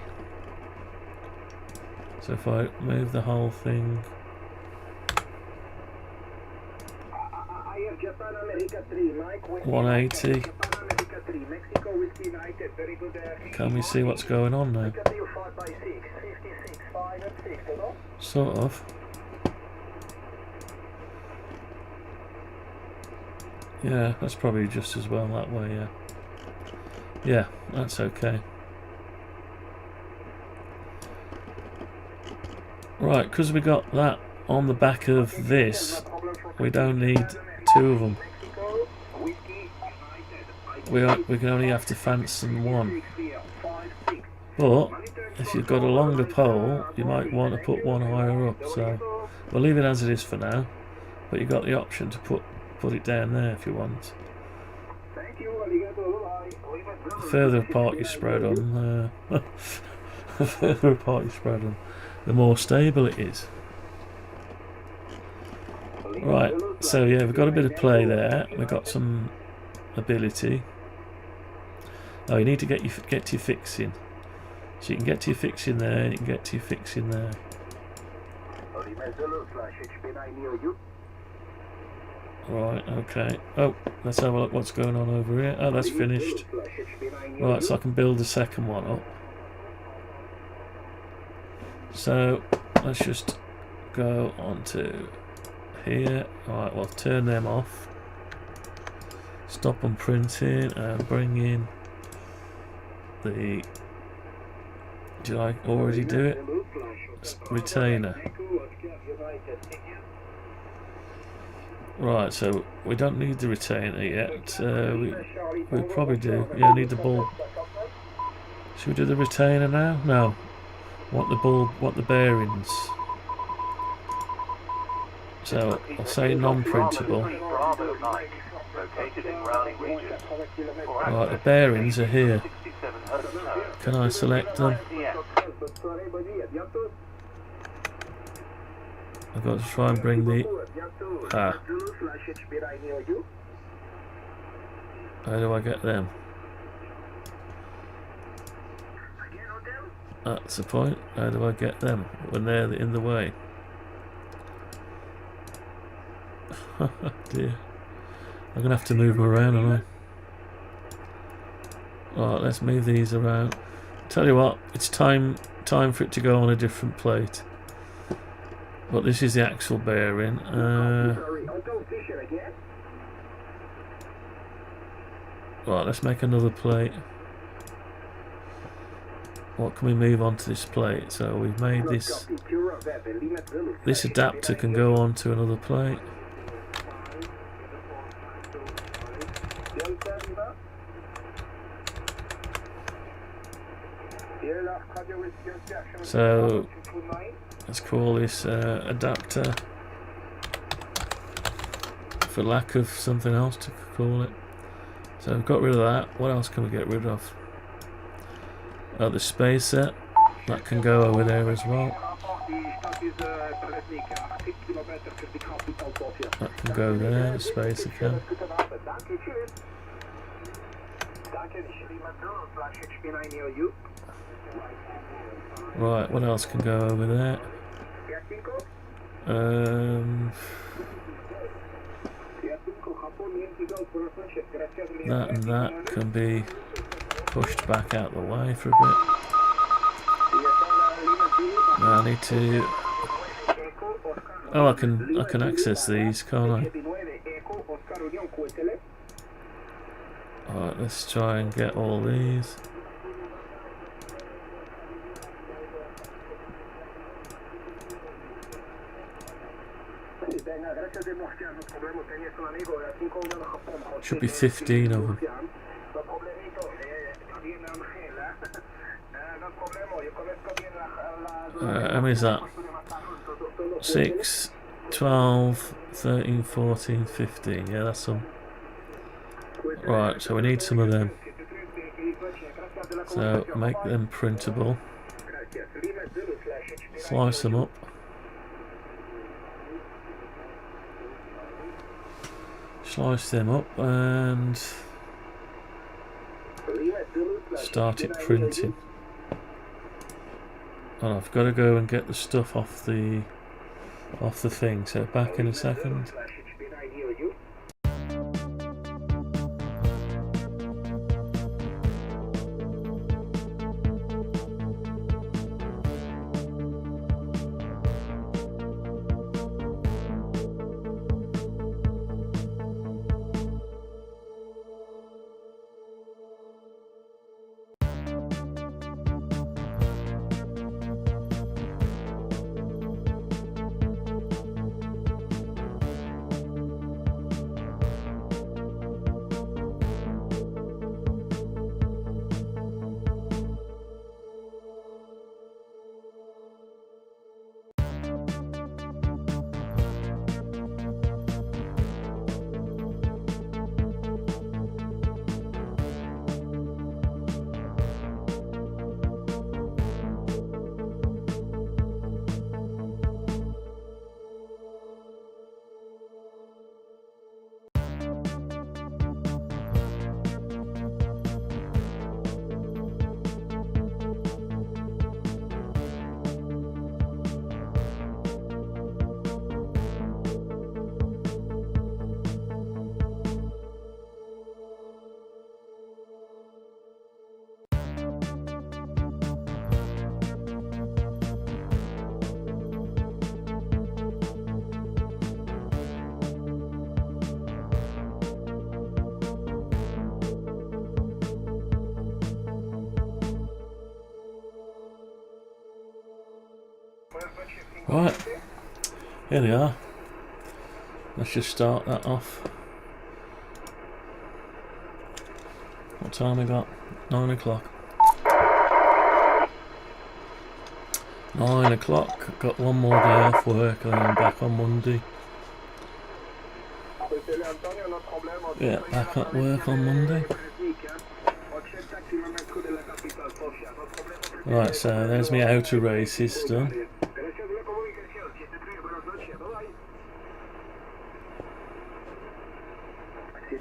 So if I move the whole thing, $180. Can we see what's going on now? Sort of. Yeah, that's probably just as well that way, yeah. Yeah, that's okay. Right, because we got that on the back of this, we don't need two of them. We can only have to fancy one. But if you've got a longer pole, you might want to put one higher up. So we'll leave it as it is for now. But you've got the option to put it down there if you want. The further apart you spread them, the further apart you spread them, the more stable it is. Right, so yeah, we've got a bit of play there. We've got some ability. Oh, you need to get to your fixing. So you can get to your fixing there, and you can get to your fixing there. Right, okay. Oh, let's have a look what's going on over here. Oh, that's finished. Right, so I can build the second one up. So let's just go on to here. Alright, well, turn them off. Stop on printing and bring in the... Did I already do it? Retainer. Right, so we don't need the retainer yet. We probably do. Yeah, need the bulb. Should we do the retainer now? No. Want the bulb? Want the bearings? So I'll say non-printable. Right, the bearings are here. Can I select them? I've got to try and bring the... How do I get them? That's the point. How do I get them when they're in the way? Dear. I'm going to have to move them around, aren't I? Right, let's move these around. Tell you what, it's time for it to go on a different plate. But this is the axle bearing. Right, let's make another plate. What can we move onto this plate? So we've made this. This adapter can go onto another plate. So let's call this adapter, for lack of something else to call it. So we've got rid of that. What else can we get rid of? Oh, the spacer. That can go over there as well. That can go there, the spacer can. Right, what else can go over there? That and that can be pushed back out the way for a bit. Now I need to... Oh, I can access these, can't I? Alright, let's try and get all these. Should be 15 of them. How many is that? 6, 12, 13, 14, 15. Yeah, that's some. Right, so we need some of them. So make them printable. Slice them up. Slice them up and start it printing. And I've got to go and get the stuff off the thing. So back in a second. Right, here they are. Let's just start that off. What time we got? 9 o'clock. 9 o'clock. Got one more day off work and then I'm back on Monday. Yeah, back at work on Monday. Right, so there's my outer races done.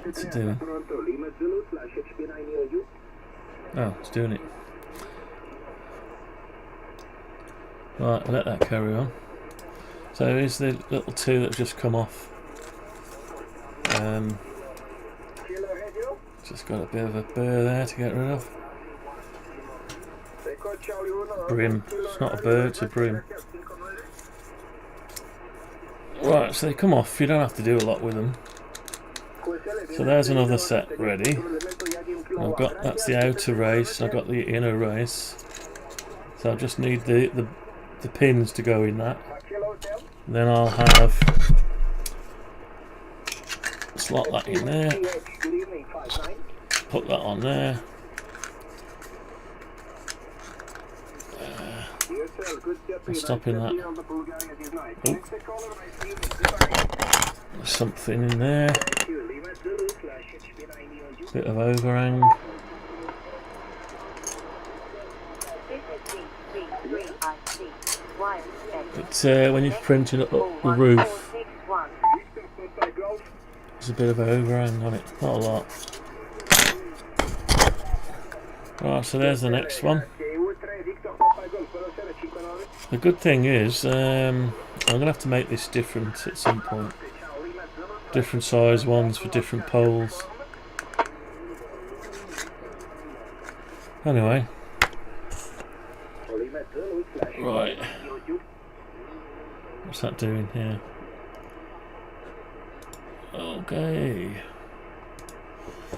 What's it doing? Oh, it's doing it. Right, let that carry on. So here's the little two that just come off. Just got a bit of a burr there to get rid of. Brim. It's not a burr, it's a brim. Right, so they come off. You don't have to do a lot with them. So there's another set ready. I've got, that's the outer race. I've got the inner race. So I just need the pins to go in that. Then I'll have slot that in there. Put that on there. Stopping that. Oh. There's something in there. Bit of overhang. But when you're printing up the roof, there's a bit of overhang on it. Not a lot. Right, so there's the next one. The good thing is, I'm going to have to make this different at some point. Different size ones for different poles. Anyway. Right. What's that doing here? Okay.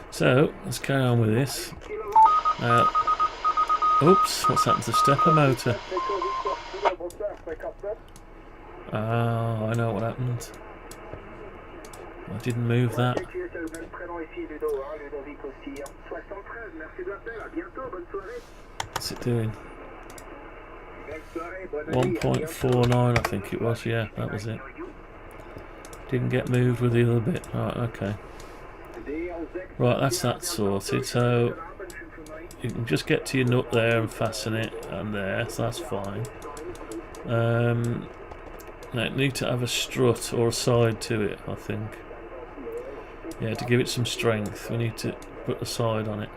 So, let's carry on with this. Oops, what's happened to the stepper motor? Oh, I know what happened. I didn't move that. What's it doing? 1.49 I think it was, yeah, that was it. Didn't get moved with the other bit. Right, okay. Right, that's that sorted. So you can just get to your nut there and fasten it, and there, so that's fine. Now it needs to have a strut or a side to it, I think. Yeah, to give it some strength, we need to put a side on it.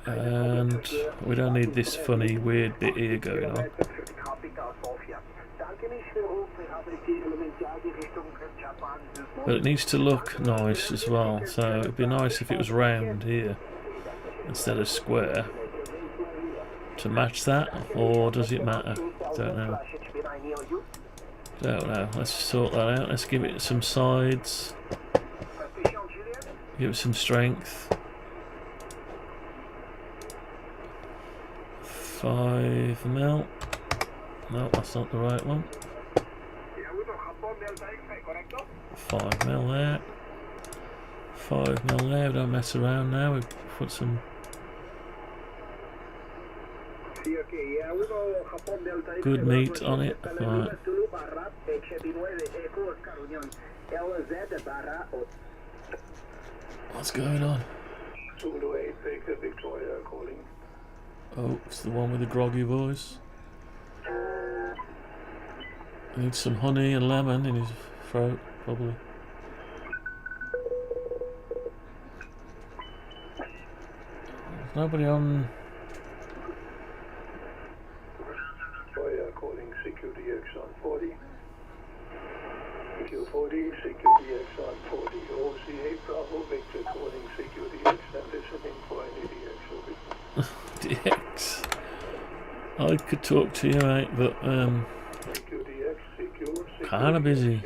And we don't need this funny, weird bit here going on. But it needs to look nice as well, so it'd be nice if it was round here instead of square. To match that, or does it matter? Don't know. Don't know. Let's sort that out. Let's give it some sides. Give it some strength. 5mm. No, that's not the right one. 5mm there. 5mm there. Don't mess around now. We put some. Good meat on it. Right. What's going on? Oh, it's the one with the groggy voice. He needs some honey and lemon in his throat, probably. There's nobody on. Calling CQDX on 40. CQ40, CQDX on 40. OC8 Bravo Victor calling CQDX and listening for any DX. DX. I could talk to you, mate, but CQDX, CQ, kind of busy.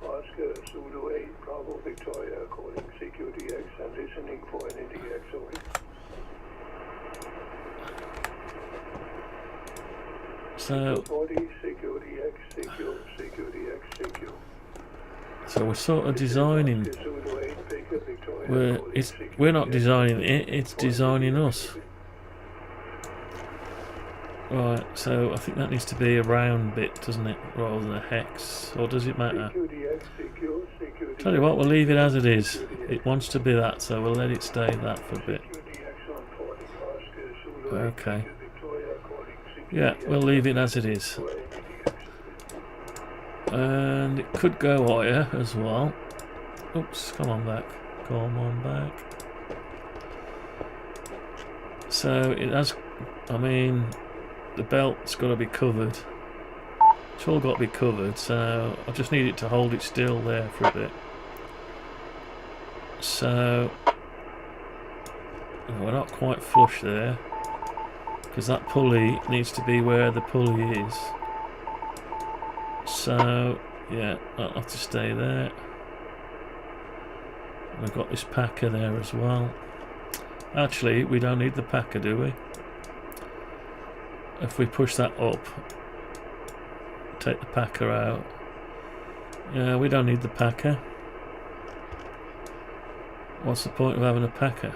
Oscar, Zulu 8 Bravo Victoria calling CQDX and listening for any DX. So, 40, CQDX, CQ, CQDX, CQ. so we're sort of designing. We're not designing it; it's designing us. Right. So I think that needs to be a round bit, doesn't it, rather than a hex? Or does it matter? Tell you what, we'll leave it as it is. It wants to be that, so we'll let it stay that for a bit. Okay. Yeah, we'll leave it as it is. And it could go higher as well. Oops, come on back. Come on back. So it has, I mean, the belt's got to be covered. It's all got to be covered, so I just need it to hold it still there for a bit. So we're not quite flush there, because that pulley needs to be where the pulley is. So yeah, that'll have to stay there. We've got this packer there as well. Actually, we don't need the packer, do we? If we push that up, take the packer out. Yeah, we don't need the packer. What's the point of having a packer?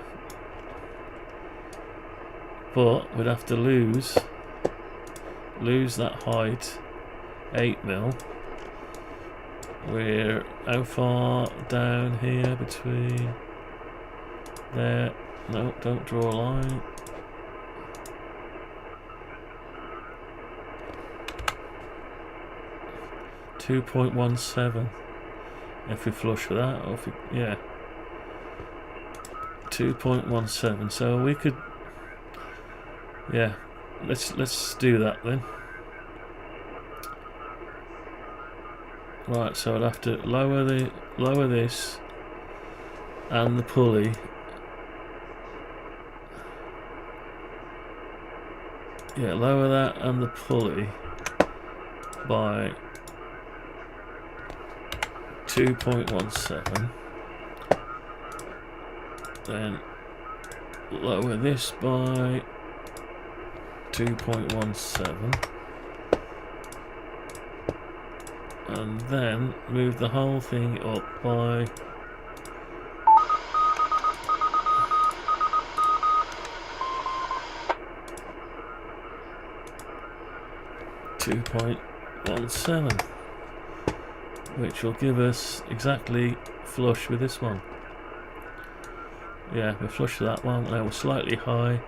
But we'd have to lose that height, 8mm. We're how far down here between there? No, don't draw a line. .17 if we flush with that, or if we, yeah, 2.17. So we could, yeah, let's do that then. Right, so I'd have to lower this and the pulley. Yeah, lower that and the pulley by 2.17. Then lower this by 2.17. And then move the whole thing up by 2.17, which will give us exactly flush with this one. Yeah, we're flush with that one. Now we're slightly high.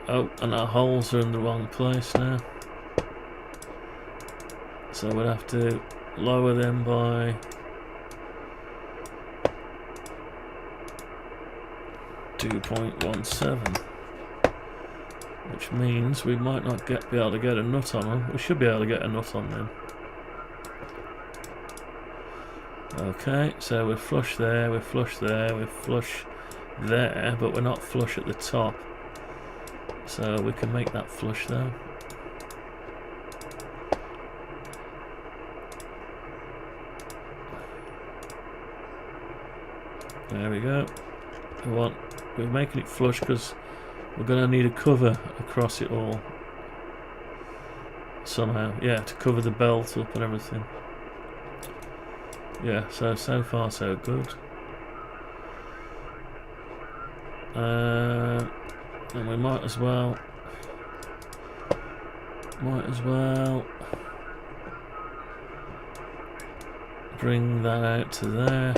Oh, and our holes are in the wrong place now. So we'll have to lower them by 2.17, which means we might not be able to get a nut on them. We should be able to get a nut on them. Okay, so we're flush there, we're flush there, we're flush there, but we're not flush at the top. So we can make that flush though. There we go. We're making it flush because we're going to need a cover across it all somehow. Yeah, to cover the belt up and everything. Yeah, so far so good. And we might as well Might as well bring that out to there.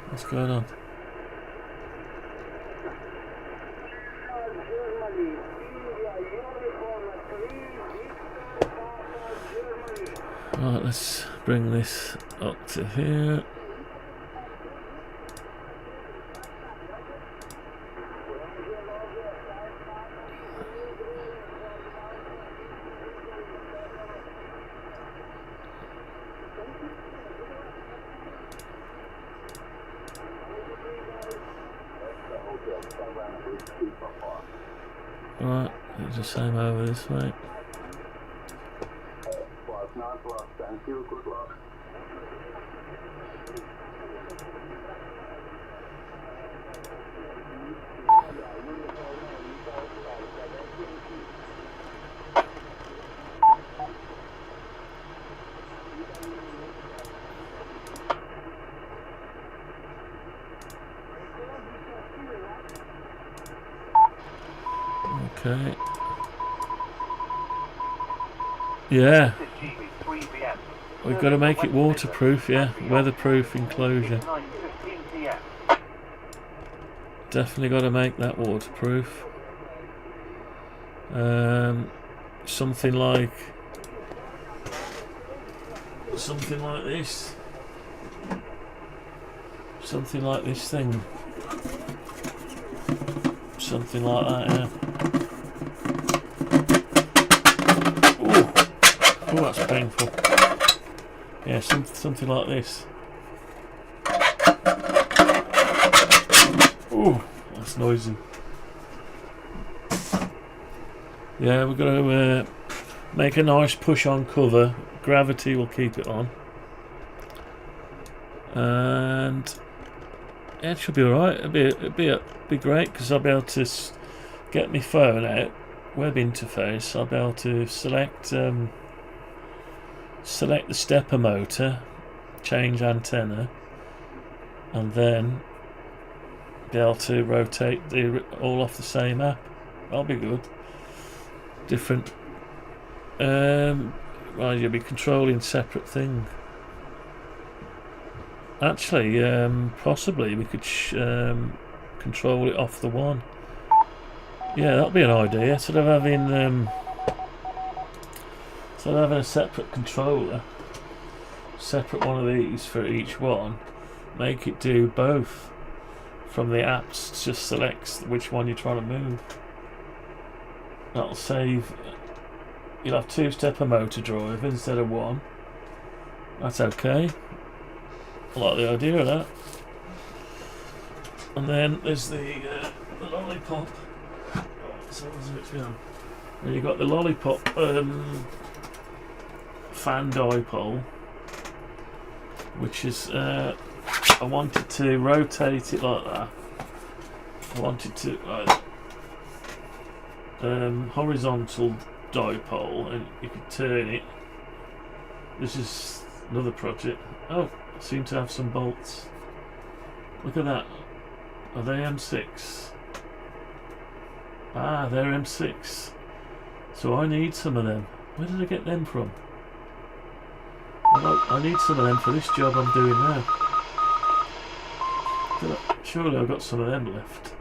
What's going on? Right, let's bring this up to here. Right, it's the same over this way. Thank you, good luck. Okay. Yeah. We've got to make it waterproof, yeah. Weatherproof enclosure. Definitely got to make that waterproof. Something like this. Something like this thing. Something like that, yeah. Oh, that's painful. Yeah, something like this. Oh, that's noisy. Yeah, we're going to make a nice push-on cover. Gravity will keep it on. And yeah, it should be alright. It'll be great because I'll be able to get my phone out, web interface. I'll be able to select the stepper motor, change antenna, and then be able to rotate all off the same app. That'll be good. Different. Well, you'll be controlling separate things. Actually, possibly we could control it off the one. Yeah, that'll be an idea. Instead of having a separate controller, separate one of these for each one, make it do both. From the apps, just selects which one you're trying to move. That'll save. You'll have two stepper motor drive instead of one. That's okay. I like the idea of that. And then there's the lollipop. And you've got the lollipop fan dipole, which is I wanted to rotate it like that. I wanted to horizontal dipole, and you could turn it. This is another project. Oh, I seem to have some bolts. Look at that. Are they M6? Ah, they're M6. So I need some of them. Where did I get them from? I need some of them for this job I'm doing now. Surely I've got some of them left.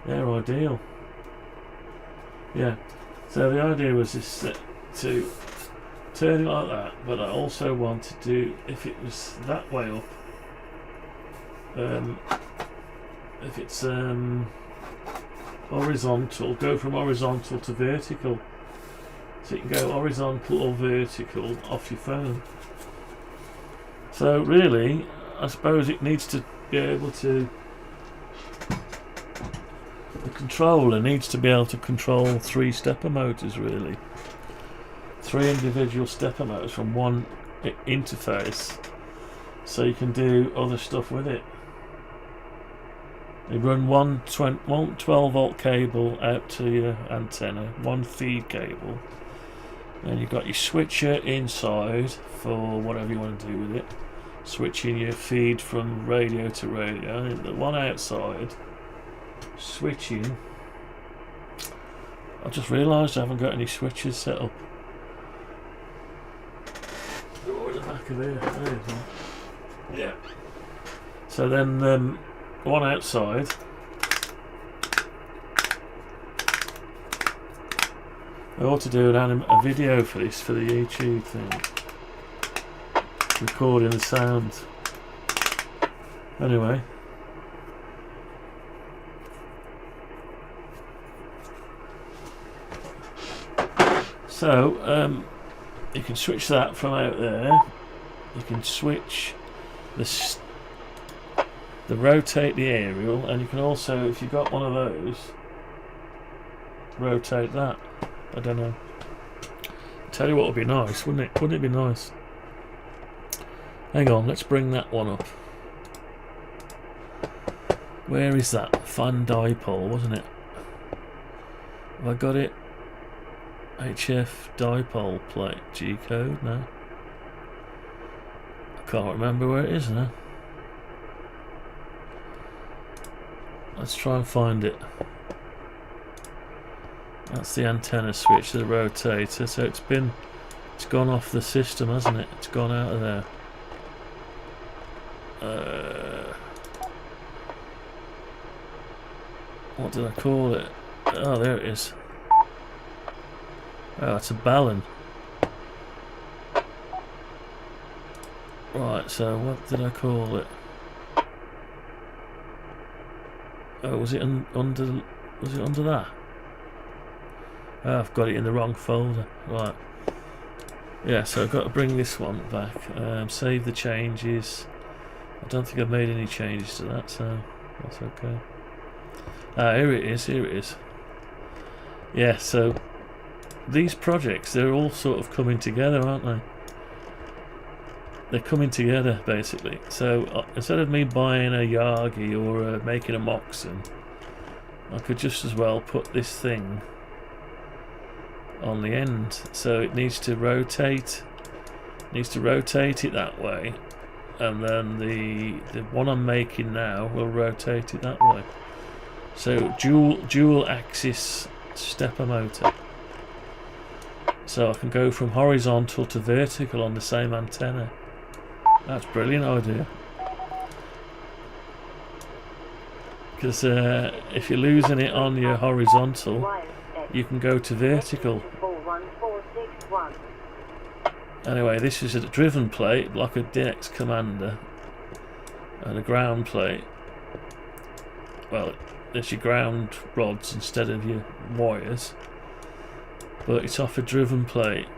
They're ideal. Yeah. So the idea was just to turn it like that, but I also wanted to, if it was that way up, if it's horizontal, go from horizontal to vertical. So you can go horizontal or vertical off your phone. So really, I suppose it needs to be able to, the controller needs to be able to control 3 stepper motors really. 3 individual stepper motors from one interface, so you can do other stuff with it. You run one 12 volt cable out to your antenna, one feed cable, and you've got your switcher inside for whatever you want to do with it, switching your feed from radio to radio, and the one outside switching I just realised I haven't got any switches set up. Oh, in the back of here. There you go. Yeah. So then one outside. I ought to do a video for this, for the YouTube thing. Recording the sound. Anyway. So, you can switch that from out there. You can switch the rotate the aerial, and you can also, if you've got one of those, rotate that. I don't know. Tell you what would be nice, wouldn't it? Wouldn't it be nice? Hang on, let's bring that one up. Where is that? Fan dipole, wasn't it? Have I got it? HF dipole plate G code? No. I can't remember where it is now. Let's try and find it. That's the antenna switch to the rotator, so it's gone off the system, hasn't it? It's gone out of there. What did I call it? Oh, there it is. Oh, it's a ballon. Right, so what did I call it? Oh, was it under? Was it under that? Oh, I've got it in the wrong folder. Right. Yeah, so I've got to bring this one back. Save the changes. I don't think I've made any changes to that, so that's okay. Ah, here it is. Here it is. Yeah, so these projects, they're all sort of coming together, aren't they? They're coming together, basically. So instead of me buying a Yagi or making a Moxon, I could just as well put this thing on the end. So it needs to rotate. Needs to rotate it that way, and then the one I'm making now will rotate it that way. So dual axis stepper motor. So I can go from horizontal to vertical on the same antenna. That's a brilliant idea. Because if you're losing it on your horizontal, you can go to vertical. Anyway, this is a driven plate, like a DX Commander, and a ground plate. Well, there's your ground rods instead of your wires, but it's off a driven plate.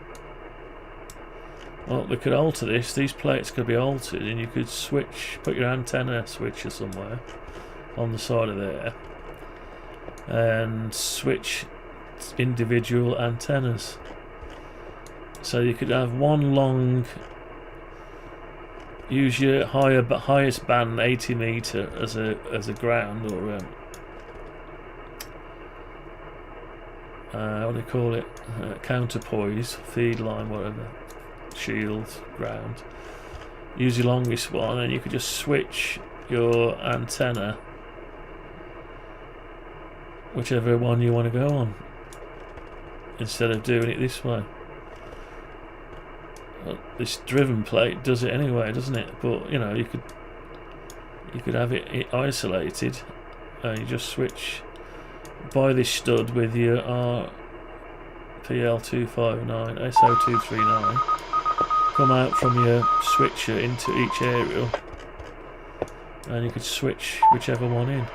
Well, we could alter this. These plates could be altered, and you could switch, put your antenna switcher somewhere on the side of there, and switch individual antennas. So you could have one long, use your highest band 80 meter as a ground, or what do you call it? Counterpoise, feed line, whatever. Shield, ground. Use your longest one, and you could just switch your antenna whichever one you want to go on, instead of doing it this way. Well, this driven plate does it anyway, doesn't it? But you know, you could have it isolated, and you just switch by this stud with your RPL259 SO239. Come out from your switcher into each aerial, and you could switch whichever one in.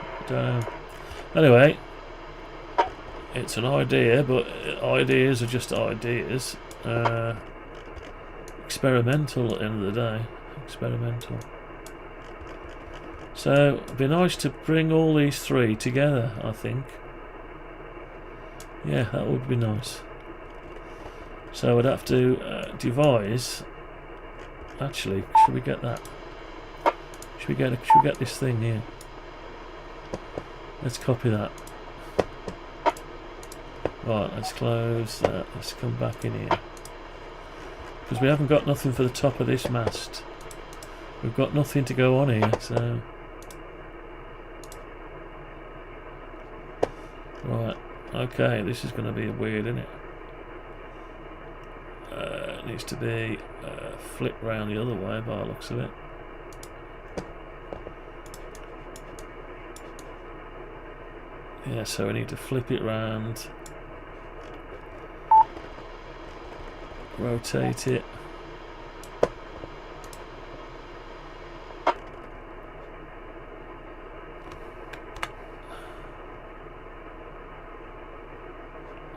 Anyway, it's an idea, but ideas are just ideas. Experimental at the end of the day. Experimental. So it'd be nice to bring all these three together, I think. Yeah, that would be nice. So I'd have to devise. Actually, should we get that? Should we get this thing here? Let's copy that. Right, let's close that. Let's come back in here, because we haven't got nothing for the top of this mast. We've got nothing to go on here, so right. Okay, this is going to be weird, isn't it? It needs to be flipped round the other way by the looks of it. Yeah, so we need to flip it round, rotate it.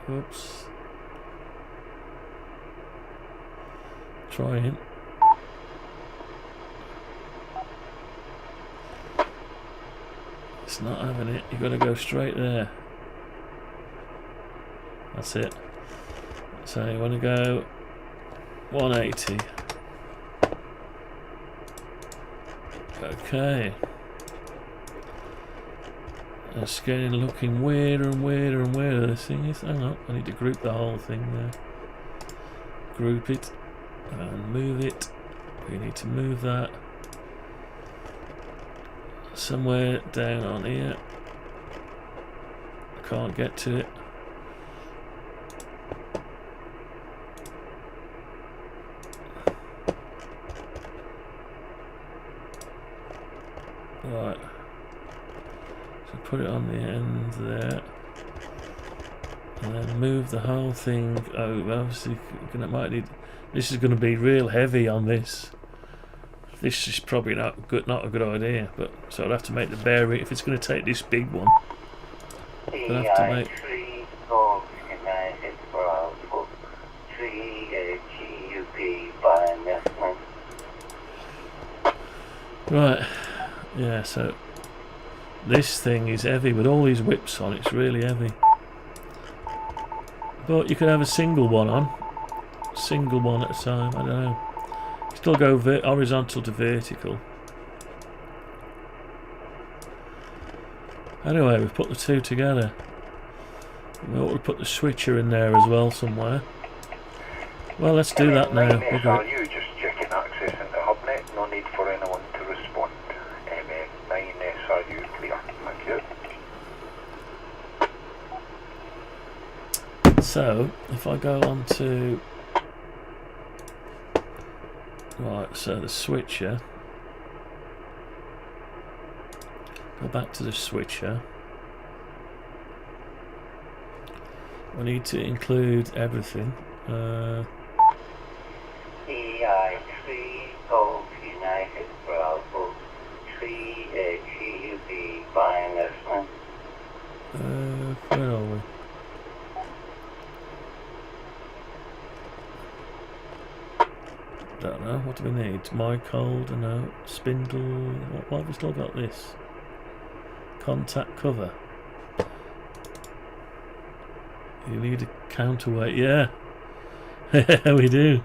Oops. Trying. It's not having it. You've got to go straight there. That's it. So you want to go 180. Okay. It's getting looking weirder and weirder and weirder. This thing is. Hang on, I need to group the whole thing there. Group it and move it. We need to move that somewhere down on here. I can't get to it. Right. So put it on the end there. And then move the whole thing over. Obviously, might need. This is going to be real heavy on this. This is probably not a good idea. But so I'd have to make the bearing. If it's going to take this big one, I'd have to make. Right. Yeah. So this thing is heavy with all these whips on. It's really heavy. But you could have a single one on. Single one at a time, I don't know. Still go horizontal to vertical. Anyway, we've put the two together. We ought to put the switcher in there as well somewhere. Well, let's do that now. You just checking access into HubNet. No need for anyone to respond. 9SRU clear. Thank you. So, if I go on to... Right, so the switcher. Go back to the switcher. We need to include everything. EI3 Golf United Bravo 3 GUB by investment. Where are we? Don't know, what do we need? Mic hold, no. Spindle, why have we still got this? Contact cover. You need a counterweight, yeah. Yeah, we do.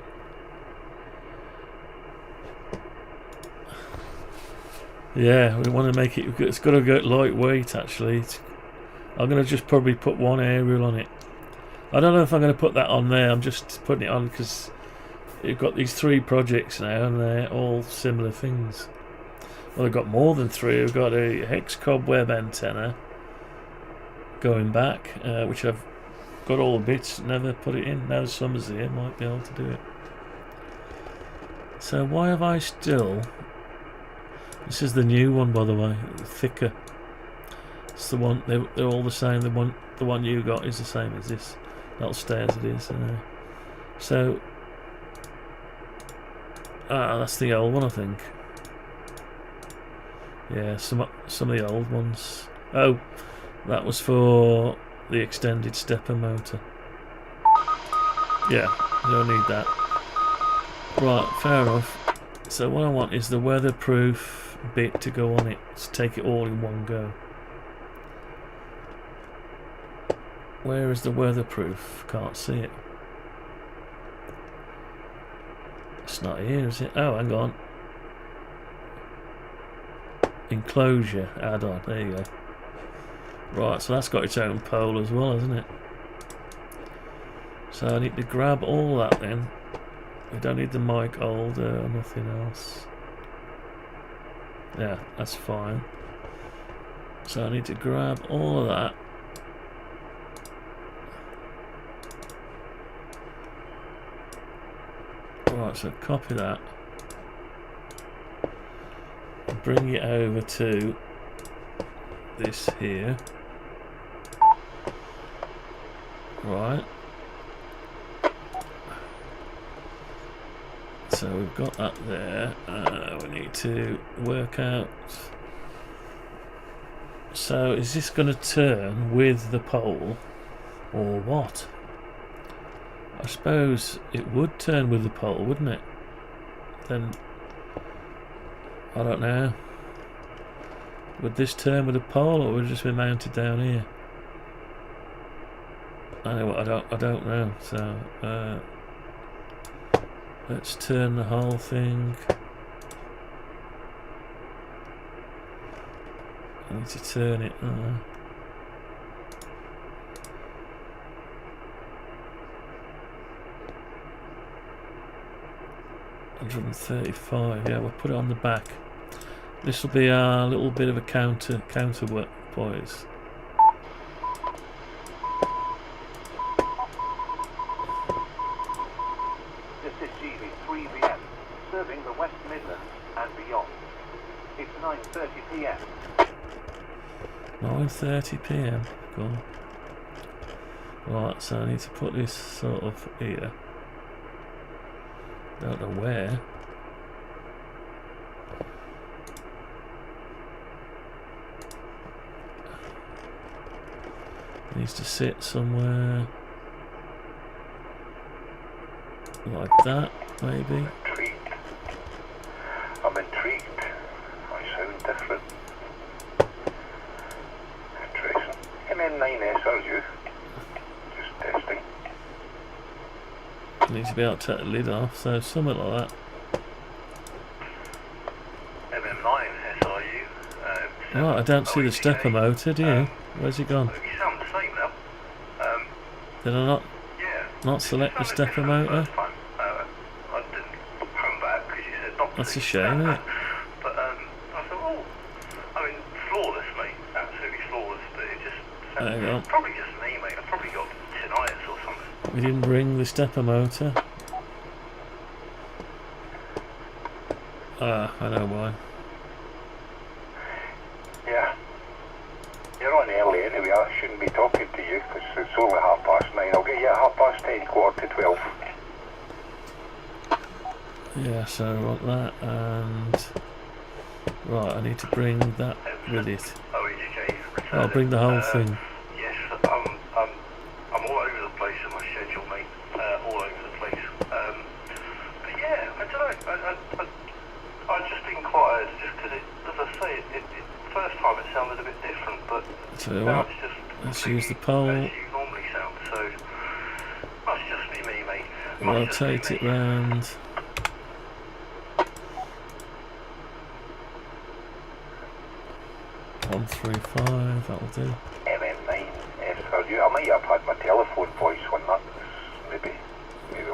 Yeah, we want to make it, it's got to go lightweight actually. I'm going to just probably put one aerial on it. I don't know if I'm going to put that on there, I'm just putting it on because you've got these 3 projects now and they're all similar things. Well, I've got more than 3. We've got a hex cobweb antenna going back, which I've got all the bits, never put it in. Now Summer's here, might be able to do it. So why have I still... This is the new one, by the way, thicker. It's the one, they're all the same. The one you got is the same as this. That'll stay as it is. So... that's the old one, I think. Yeah, some of the old ones. Oh, that was for the extended stepper motor. Yeah, you don't need that. Right, fair enough. So what I want is the weatherproof bit to go on it. To take it all in one go. Where is the weatherproof? Can't see it. It's not here, is it? Oh, hang on. Enclosure add-on. There you go. Right, so that's got its own pole as well, hasn't it? So I need to grab all that then. We don't need the mic holder or nothing else. Yeah, that's fine. So I need to grab all of that. Right, so copy that. Bring it over to this here. Right. So we've got that there. We need to work out. So is this going to turn with the pole or what? I suppose it would turn with the pole, wouldn't it? Then I don't know. Would this turn with the pole or would it just be mounted down here? I don't know. So let's turn the whole thing. I need to turn it. 135. Yeah, we'll put it on the back. This will be our little bit of a counter work, boys. This is GB3VM, serving the West Midlands and beyond. It's 9:30 p.m. 9:30 p.m. Cool. Right, so I need to put this sort of here. Don't know where. It needs to sit somewhere like that, maybe. I'm intrigued. I sound different. Interesting. MM9SRU. Just testing. Needs to be able to take the lid off, so something like that. MM9SRU. Right, I don't see the stepper motor, do you? Where's it gone? You sound the same now. Did I Yeah. not select the stepper motor? I didn't come back because you said not to. That's a shame, isn't it? But I thought, oh, I mean, flawless, mate. Absolutely flawless. But it just There you go. probably just me, mate. I probably got tinnitus or something. We didn't bring the stepper motor. I know why. Yeah. You're on early anyway. I shouldn't be talking to you because it's only 9:30. I'll get you at 10:30, 11:45. Yeah, so I want that, and right, I need to bring that with it. I'll bring the whole thing. Yes, I'm all over the place in my schedule, mate. All over the place. But yeah, I don't know. I just inquired just because as I say, first time it sounded a bit different, but So now what? it's just Let's use the pole. as you normally sound. So must just be me, mate. Rotate it round. One, 3, 5. That'll do. MM9SRU. I might have had my telephone voice on that. Maybe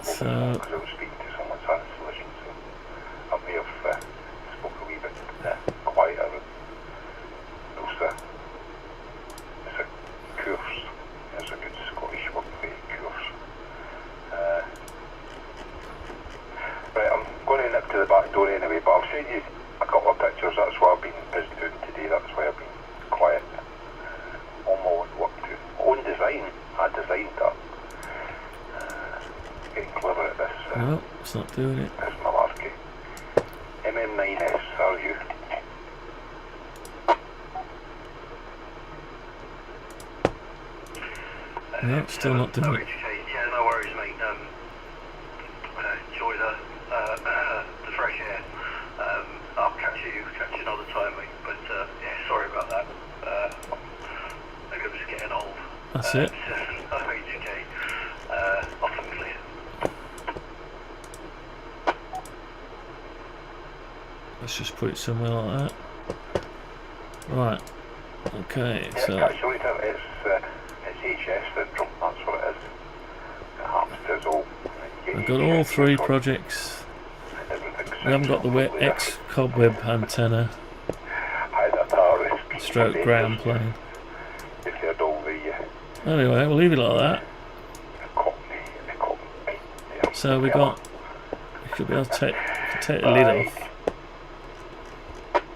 So- because I was speaking to someone's installation, so I may have spoke a wee bit quieter. It's a course. It's a good Scottish word for course. Right, I'm going to nip to the back door anyway, but I'll send you a couple of pictures. That's what I've been busy doing today. That's why I've been quiet on my own work too. Own design. I designed that. Getting clever at this. No, it's not doing it. This malarkey. MM9SRU. No, still not doing it. Yeah, no worries, mate. Enjoy the fresh air. I'll catch you another time, mate. But yeah, sorry about that. Maybe I'm just getting old. That's it. OHK. Off and clear. Let's just put it somewhere like that. Right. Okay, Yeah, so catch you later. It's HS syndrome. That's what it is. It happens to us all. we've got all 3 projects. We haven't got the X cobweb antenna, stroke ground plane. If you had all the Anyway, we'll leave it like that. Cockney, So we got should be able to take the lid off.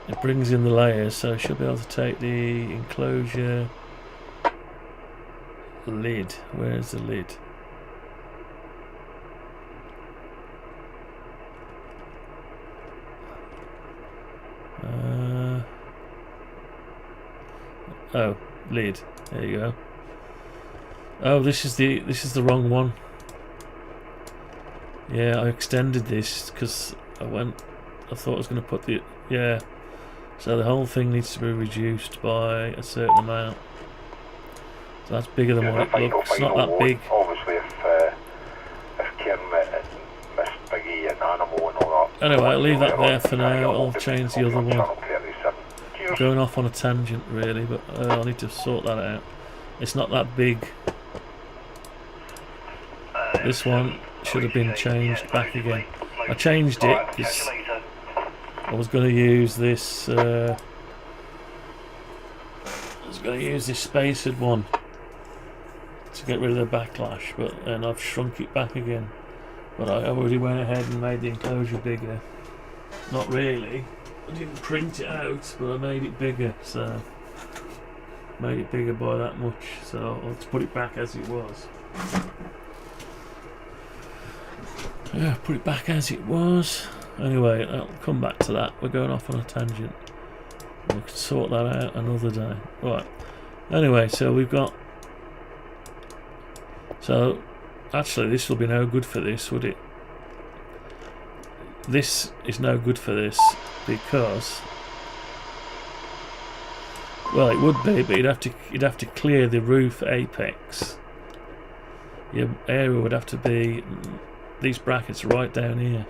It brings in the layers, so I should be able to take the enclosure lid. Where's the lid? Oh, lid. There you go. Oh, this is the wrong one. Yeah, I extended this because I thought I was going to put the so the whole thing needs to be reduced by a certain amount. So that's bigger than what it looks. It's not that big. Obviously, if Kim missed Biggie and Animal and all that. Anyway, I'll leave that there for now. I'll change the other one. Going off on a tangent, really, but I'll need to sort that out. It's not that big. This one should have been changed back again. I changed it because I was going to use this. I was going to use this spacered one to get rid of the backlash, but then I've shrunk it back again. But I already went ahead and made the enclosure bigger. Not really. I didn't print it out, but I made it bigger. So made it bigger by that much. So I'll just put it back as it was. Yeah, put it back as it was. Anyway, I'll come back to that. We're going off on a tangent. We can sort that out another day. Right. Anyway, so we've got. So, actually, this will be no good for this, would it? This is no good for this because. Well, it would be, but you'd have to clear the roof apex. Your area would have to be these brackets right down here.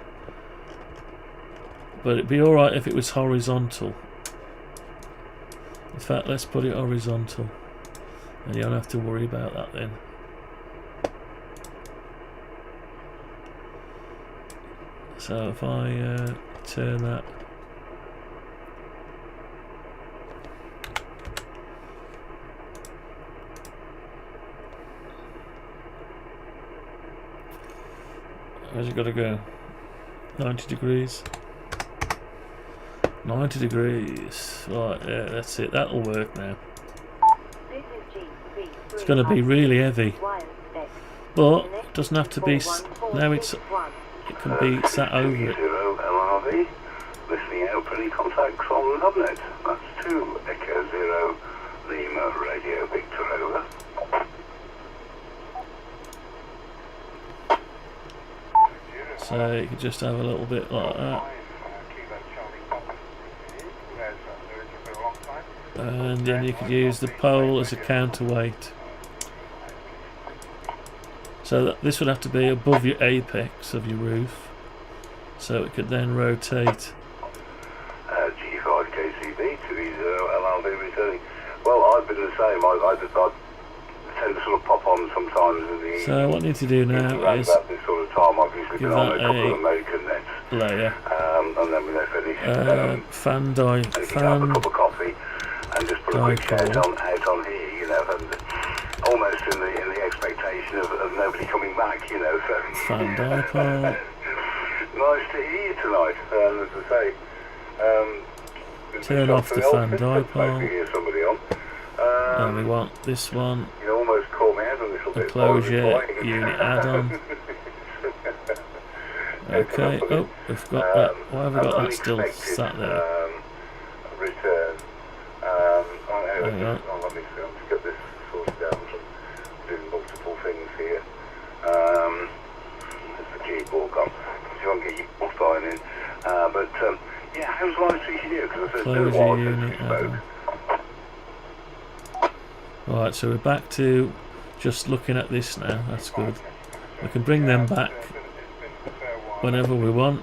But it'd be alright if it was horizontal. In fact, let's put it horizontal. And you don't have to worry about that then. So if I turn that. Where's it got to go? 90 degrees. 90 degrees. Right, yeah, that's it. That'll work now. It's going to be really heavy. But it doesn't have to be. Now it can be sat over it. G7UIV, listening out for any contacts on HubNet. That's 2 Echo 0 Lima Radio Victor over. So you could just have a little bit like that. And then you could use the pole as a counterweight. So this would have to be above your apex of your roof, so it could then rotate. G5KCB 2E0 LLB returning. Well, I've been the same. I tend to sort of pop on sometimes in the. So what I need to do now is about this sort of time, I've usually give been on that a couple of American nets. Layer. And then when they're finished, fan have a cup of coffee and just put a quick shout out on here, you know, and almost in the expectation of nobody coming back, you know. So fan dipole. Nice to hear you tonight, as I say. Turn off the fan dipole. Hear somebody on. And we want this one. You almost caught me out a little bit. Enclosure unit add-on. Okay. Oh, we've got that. Why have we got that still sat there? Return. Hang on. Let me get this sorted out. I'm doing multiple things here. There's the keyboard gone. You won't get your book sign in. But yeah, how's life treating you? Because I said Closure unit add-on. Right, so we're back to just looking at this now. That's good. We can bring them back whenever we want.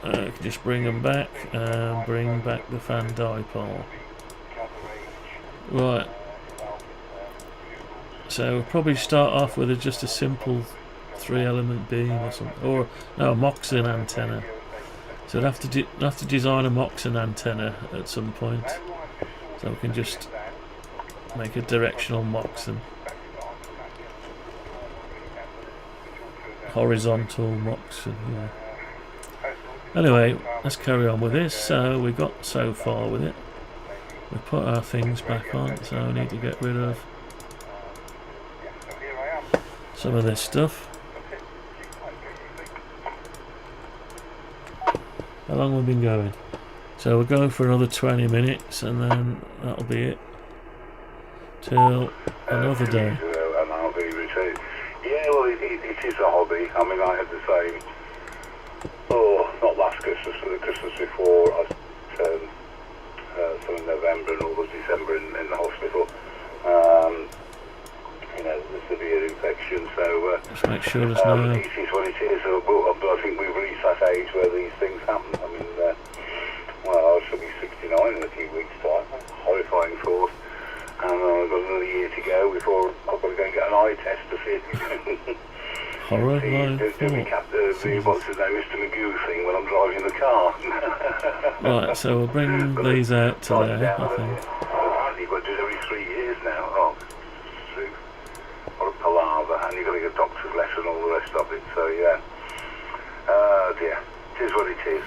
We can just bring them back and bring back the fan dipole. Right. So we'll probably start off with just a simple 3-element beam or something, or no, a Moxon antenna. So we'll have to design a Moxon antenna at some point. So we can just make a directional Moxon. horizontal mocks. And, yeah. Anyway, let's carry on with this. So we got so far with it. We put our things back on, so I need to get rid of some of this stuff. How long have we been going? So we'll go for another 20 minutes and then that'll be it till another day. An RV routine. Yeah, well, it is a hobby. I mean, I had the same, not last Christmas, but the Christmas before. I turned some in November and all of December in the hospital. You know, the severe infection, so just make sure there's no... it is what it is, but I think we've reached that age where these things happen. I mean, well, I shall be 69 in a few weeks' time. Horrifying thought. And I've got another year to go before I've got to go and get an eye test to see if Horrifying what's his name, Mr. Magoo thing when I'm driving the car. Right, so we'll bring these out to there, I think. Apparently you've got to do it every 3 years now. Oh, what a palaver. And you've got to get a doctor's letter and all the rest of it. So, yeah. Dear. It is what it is.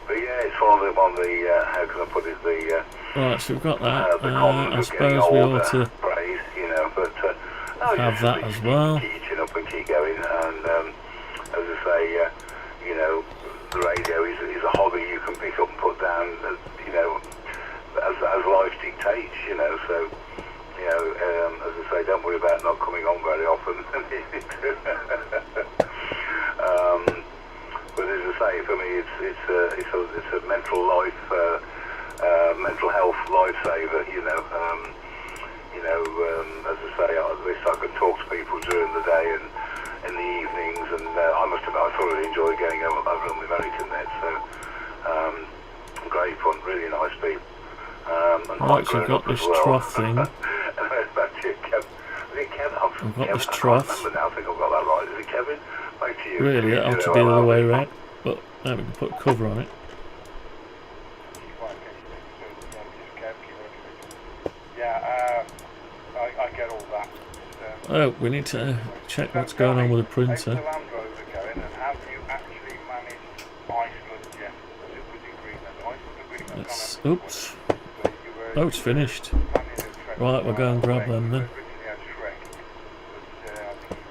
But yeah, it's one of the how can I put it, Right, so we've got that. the I suppose we ought to praise, you know, but have that as well. Keep your chin up and keep going, and as I say, you know, the radio is a hobby you can pick up and put down, you know, as life dictates, you know. So, you know, as I say, don't worry about not coming on very often. But as I say, for me, it's a mental life, mental health lifesaver. You know, as I say, at least I can talk to people during the day and in the evenings. And I must admit, I thoroughly enjoy going over on the American net. So great fun, really nice people. Right, so we've got this trough thing. We've got this trough. I think I've got that right. Is it Kevin? Back to you. Really, it ought to be the other way around. But now we can put a cover on it. Yeah, I get all that. Oh, we need to check what's going on with the printer. How's the Land Rover going, and have you actually managed Iceland yet? Because it was in Greenland. Iceland and Let's, oops. Oh, it's finished. Right, we'll go and grab them then.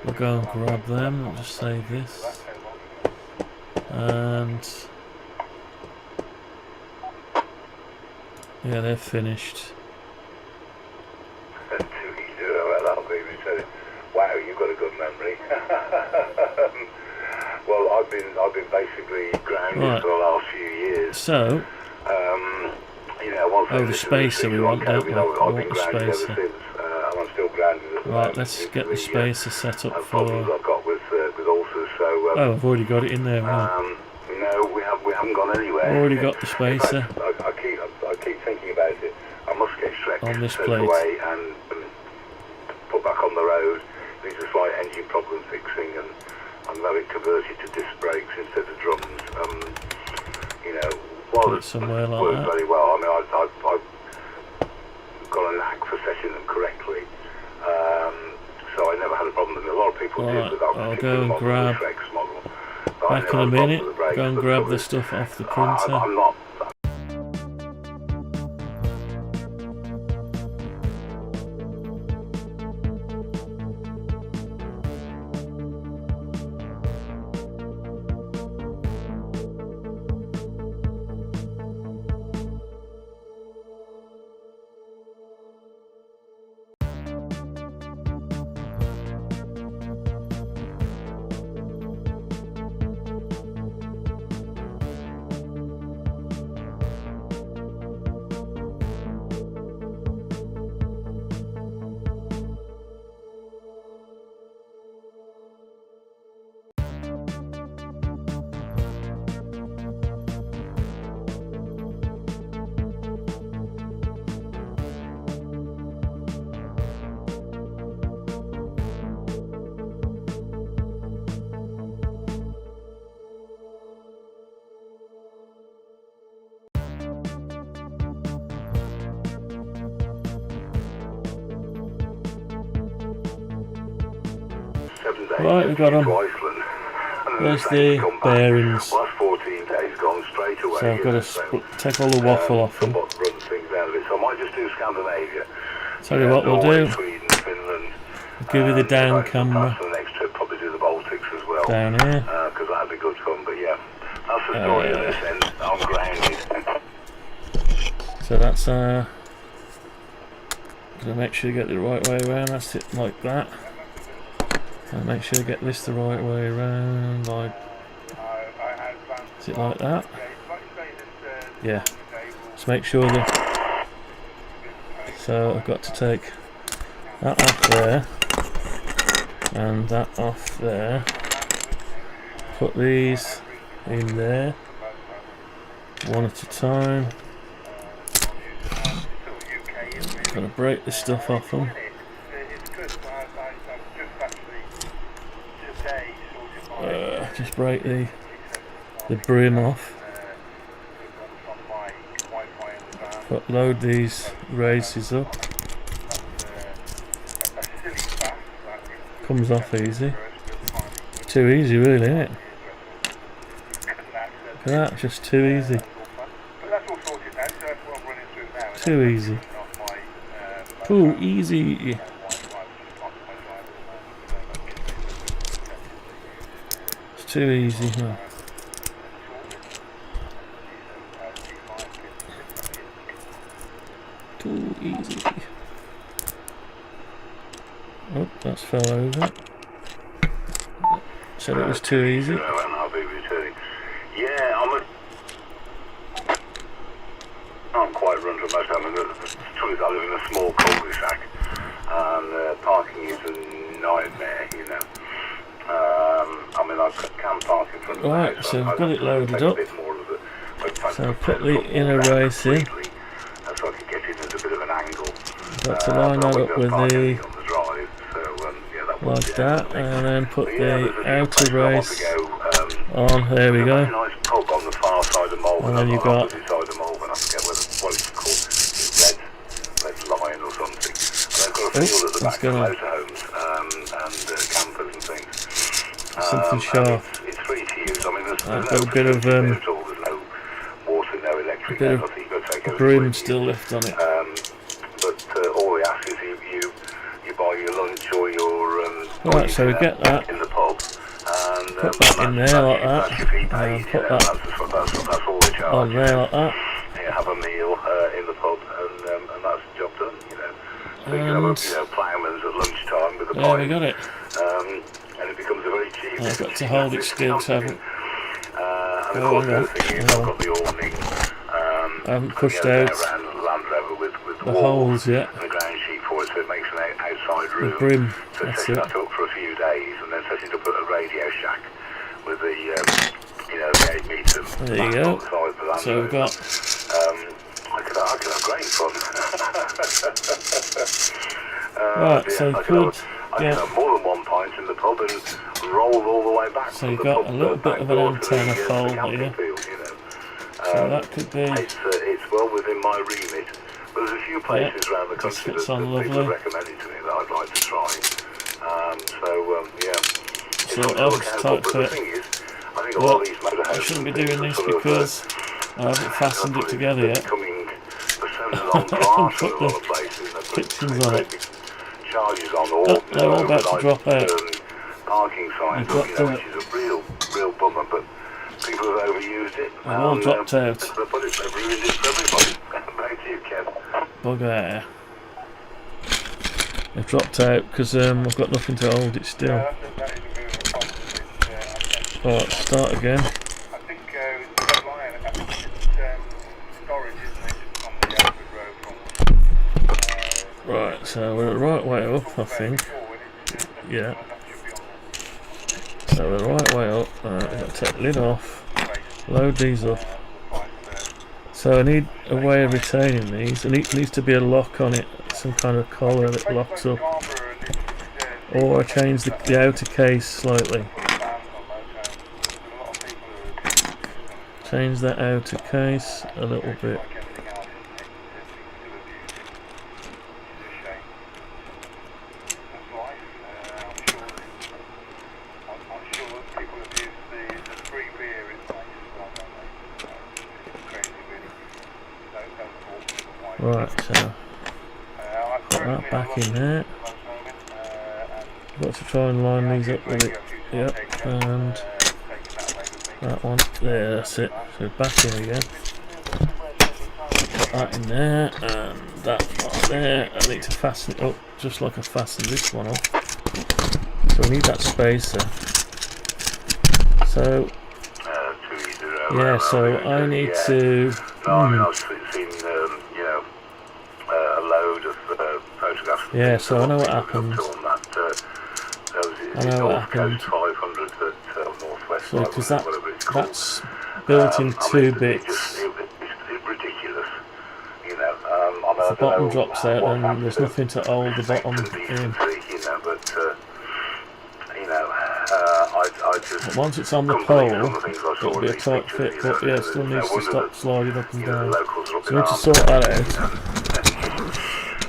We'll go and grab them. I'll just save this. And yeah, they're finished. Wow, you've got a good memory. Well, I've been basically grounded for the last few years. So, you know, the spacer we want, don't we? We want the spacer. And I'm still grounded at the Right, let's get the spacer set up for... I've got with ulcers, so... Oh, I've already got it in there, haven't I? No, we haven't gone anywhere. Already got the spacer. I keep thinking about it. I must get Shrek on this sent plate away and put back on the road. It's a slight engine problem fixing, and I'm having converted to disc brakes instead of drums. You know, put it somewhere like worked that. very well. I mean, I've got a knack for setting them correctly, so I never had a problem with it. A lot of people did without I'll go and grab back in a minute. Go and grab the stuff off the printer. I'm not. Right, we got them. To Iceland. There's the bearings. Well, that's 14 days gone straight away. So I've got to take all the waffle off them. Somewhat runs things down a bit. So I might just do Scandinavia. Tell you what we'll Norway, do. Sweden, Finland. Give you the down if I camera. pass the next trip, probably do the Baltics as well. Down here. Because that'd be good fun. But yeah, that's the story of this end. I'm grounded. So that's gonna make sure you get the right way around. That's it, like that. And make sure you get this the right way around. Like, is it like that? Yeah. Just make sure that. So I've got to take that off there and that off there. Put these in there, one at a time. Gotta break the stuff off them. Just break the brim off. Load these races up. Comes off easy. Too easy, really, isn't it? Look at that, just too easy. Too easy. Too easy. It's too easy, huh? Too easy. Oh, that's fell over. Said it was too easy. I'm quite run for most of them. The truth is, I live in a small cul-de-sac, and parking is a nightmare, you know. I mean, I can park in front of the right, house. so I've got it loaded up. So I'll put the inner race in. So I can get it at a bit of an angle. Got to line that up with the like that, and then put the outer race on. There we go. And then you've got that's gonna something sharp. I've got a bit of brim still left on it. But all we ask is you buy your lunch or your right, so we get that. in the pub, and put that in there like that, and put that that's all they charge. on there like that. You have a meal in the pub, and that's the job done. You know, so you can have ploughman's at lunchtime with a pint. Yeah, we got it. And it becomes a very cheap. I've got to hold it still, so I haven't. And of course, the thing is, I've got the awning. I haven't pushed out the holes yet. The ground sheet for it, so it makes an outside room. The brim, So that's setting it. that up for a few days, and then setting up a radio shack with the, the 8 metre. There you go. So we've got. I could have great fun. Right, so you could I can have more than one pint in the pub and roll all the way back. So you've got a little bit of an antenna fold here. So that could be. It's well within my remit. But there's a few places around the country that people have recommended to me that I'd like to try. So I'll just type to it. Well, I shouldn't be doing this because I haven't fastened it together yet. I haven't put the pictures on it. Oh, they're all about to drop out. Parking signs, Which is a real bummer, but people have overused it. They've all dropped out. They've ruined it for everybody. Back to you, Kev. Bugger. They've dropped out because I've got nothing to hold it still. Right, start again. I think it's storage, isn't it, on the Oakwood Road from Right, so we're the right way up, I think. Yeah. So we're the right way up. Alright, we've got to take the lid off. Load these up. So I need a way of retaining these. There needs to be a lock on it, some kind of collar that locks up. Or I change the outer case slightly. Change that outer case a little bit. Right, so put that back in there. Got to try and line these up with it. Yep, and that one there. That's it. So back in again. Put that in there, and that one there. I need to fasten it up just like I fastened this one up. So we need that spacer. So yeah, so I need to. I've seen, you know, a load of photographs. Yeah, so I know what happened. I know what happened. 500 at Northwest. So because that's built in 2 bits. It's ridiculous. You know, If the bottom drops out, then there's nothing to hold the bottom in. But once it's on the pole, it'll be a tight fit, but yeah, it still needs to stop sliding up and down. So we need to sort that out.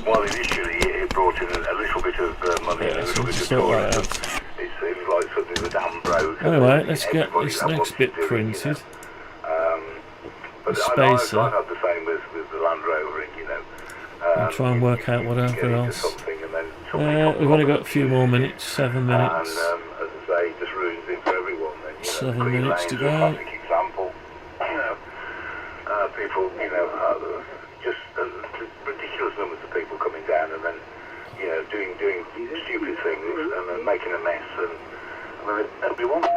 Well, initially it brought in a little bit of money and a little bit of sort that out. It seems like something the damn broke. Anyway, let's get this next bit printed. But the spacer. I've had the same with the Land Rover, you know. And try and work out whatever else. We've only got a few more minutes, 7 minutes. And as I say, it just ruins it for everyone. Then, you know, 7 minutes to go. Classic example. You know, people, you know, just ridiculous numbers of people coming down and then, you know, doing stupid things and then making a mess and then nobody wants.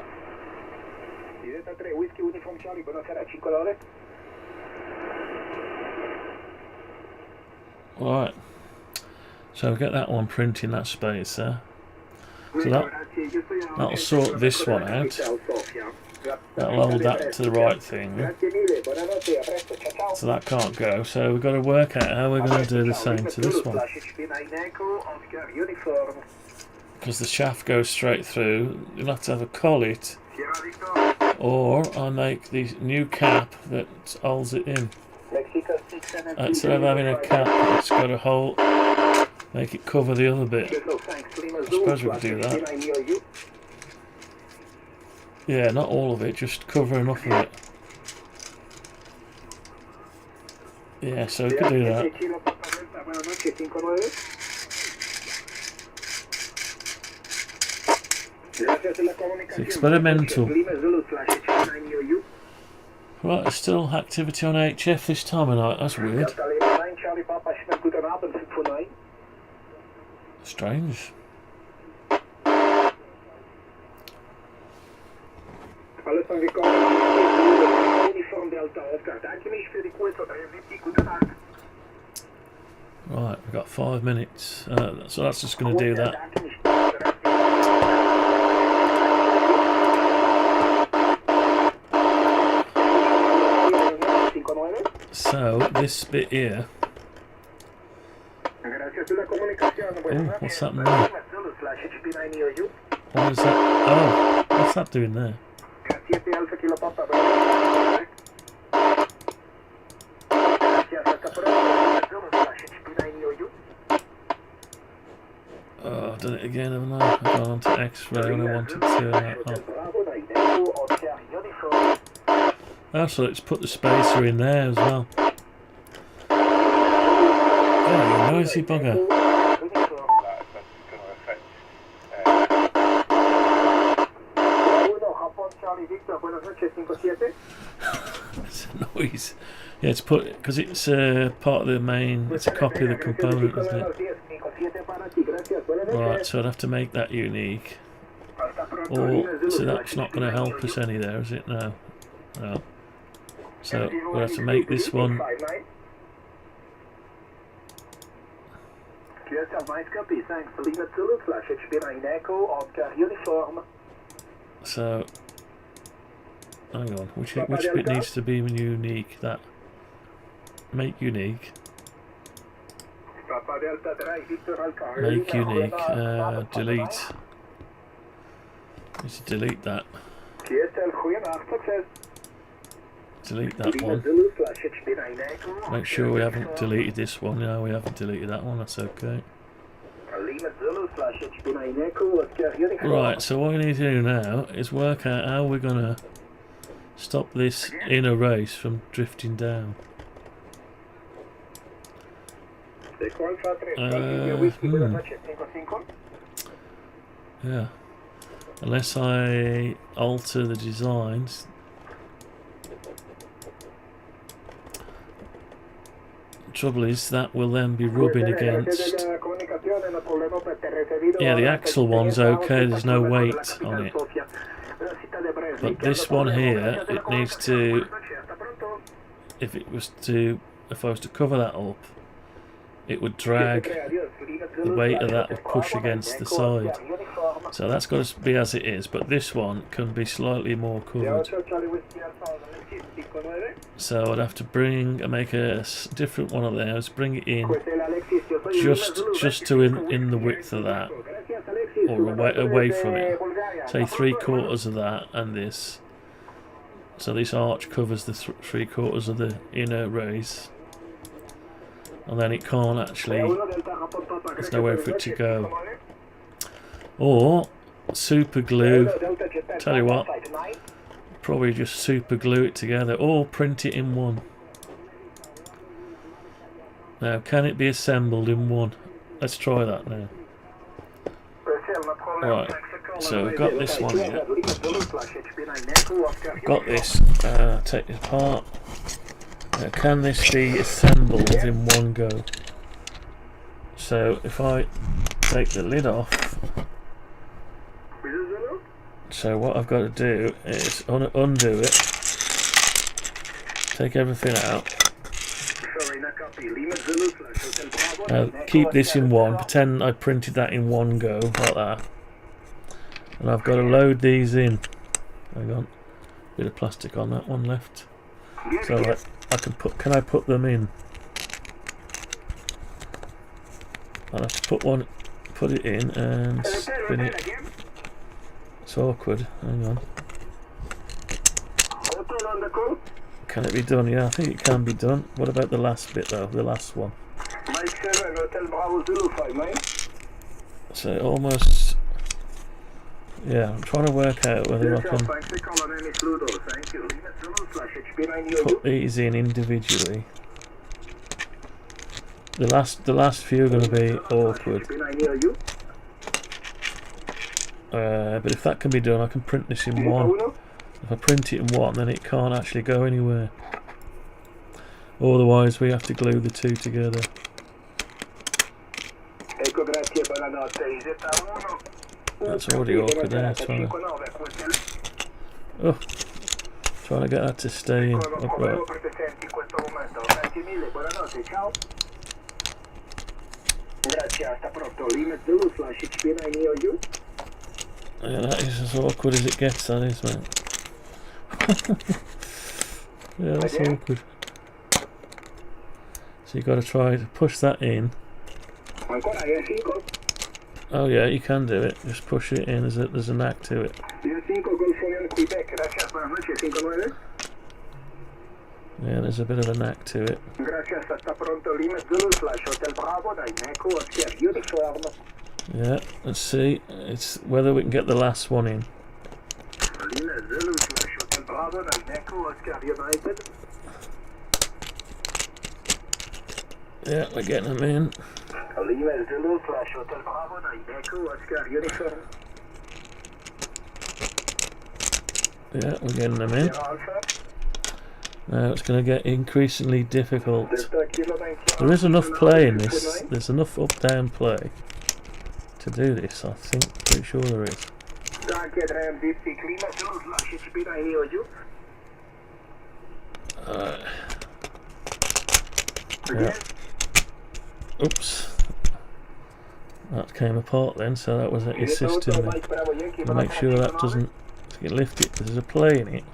Whiskey Uniform Charlie, buonasera, 5 ore. Right, so we'll get that one printing that spacer. So that'll sort this one out. That'll hold that to the right thing. So that can't go. So we've got to work out how we're going to do the same to this one. Because the shaft goes straight through, you'll have to have a collet, or I make the new cap that holds it in. Instead of having a cap, it's got a hole, make it cover the other bit. I suppose we could do that. Yeah, not all of it, just cover enough of it. Yeah, so we could do that. It's experimental. Right, there's still activity on HF this time of night, that's weird. Strange. Right, we've got 5 minutes, so that's just going to do that. So, this bit here. Oh, what's happening there? What is that? Oh, what's that doing there? Oh, I've done it again, haven't I? I've gone on to X-ray and I wanted to turn that on. Oh, so let's put the spacer in there as well. Oh, you noisy bugger. It's a noise. Yeah, it's put because it's part of the main. It's a copy of the component, isn't it? Right, so I'd have to make that unique. Or so that's not going to help us any there, is it? No. No. So we'll have to make this one. So hang on, which bit needs to be unique? That make unique. Make unique. Delete. Let's delete that. Delete that one. Make sure we haven't deleted this one. No, we haven't deleted that one. That's okay. Right, so what we need to do now is work out how we're going to stop this inner race from drifting down. Yeah. Unless I alter the designs. Trouble is that will then be rubbing against. Yeah, the axle one's okay, there's no weight on it. But this one here, it needs to, if I was to cover that up, it would drag, the weight of that would push against the side. So that's got to be as it is, but this one can be slightly more covered. So I'd have to make a different one of those, bring it in just to in the width of that, or away from it. Say 3/4 of that and this. So this arch covers the 3/4 of the inner raise. And then it can't actually, there's nowhere for it to go. Or super glue, tell you what, probably just super glue it together or print it in one. Now, can it be assembled in one? Let's try that now. Right, so I've got this one here. Got this, take it apart. Now, can this be assembled in one go? So if I take the lid off, so what I've got to do is undo it, take everything out. Now keep this in one, pretend I printed that in one go, like that. And I've got to load these in. Hang on, bit of plastic on that one left. So I can I put them in? I'll have to put it in and spin it. It's awkward, hang on. Can it be done? Yeah, I think it can be done. What about the last bit though, the last one? So almost, yeah, I'm trying to work out whether I can put these in individually. The last few are going to be awkward. But if that can be done, I can print this in one. If I print it in one, then it can't actually go anywhere. Otherwise, we have to glue the two together. That's already awkward there. Trying to get that to stay in upright. Yeah, that is as awkward as it gets, that is, mate. Yeah, that's awkward. So you've got to try to push that in. Oh yeah, you can do it. Just push it in. There's a knack to it. Yeah, there's a bit of a knack to it. Yeah, let's see. It's whether we can get the last one in. Yeah, we're getting them in. Yeah, we're getting them in. Now it's going to get increasingly difficult. There is enough play in this. There's enough up-down play to do this, I think. Pretty sure there is. Yeah. Oops. That came apart then, so that was assisting me. To make sure that doesn't lift it. There's a play in it.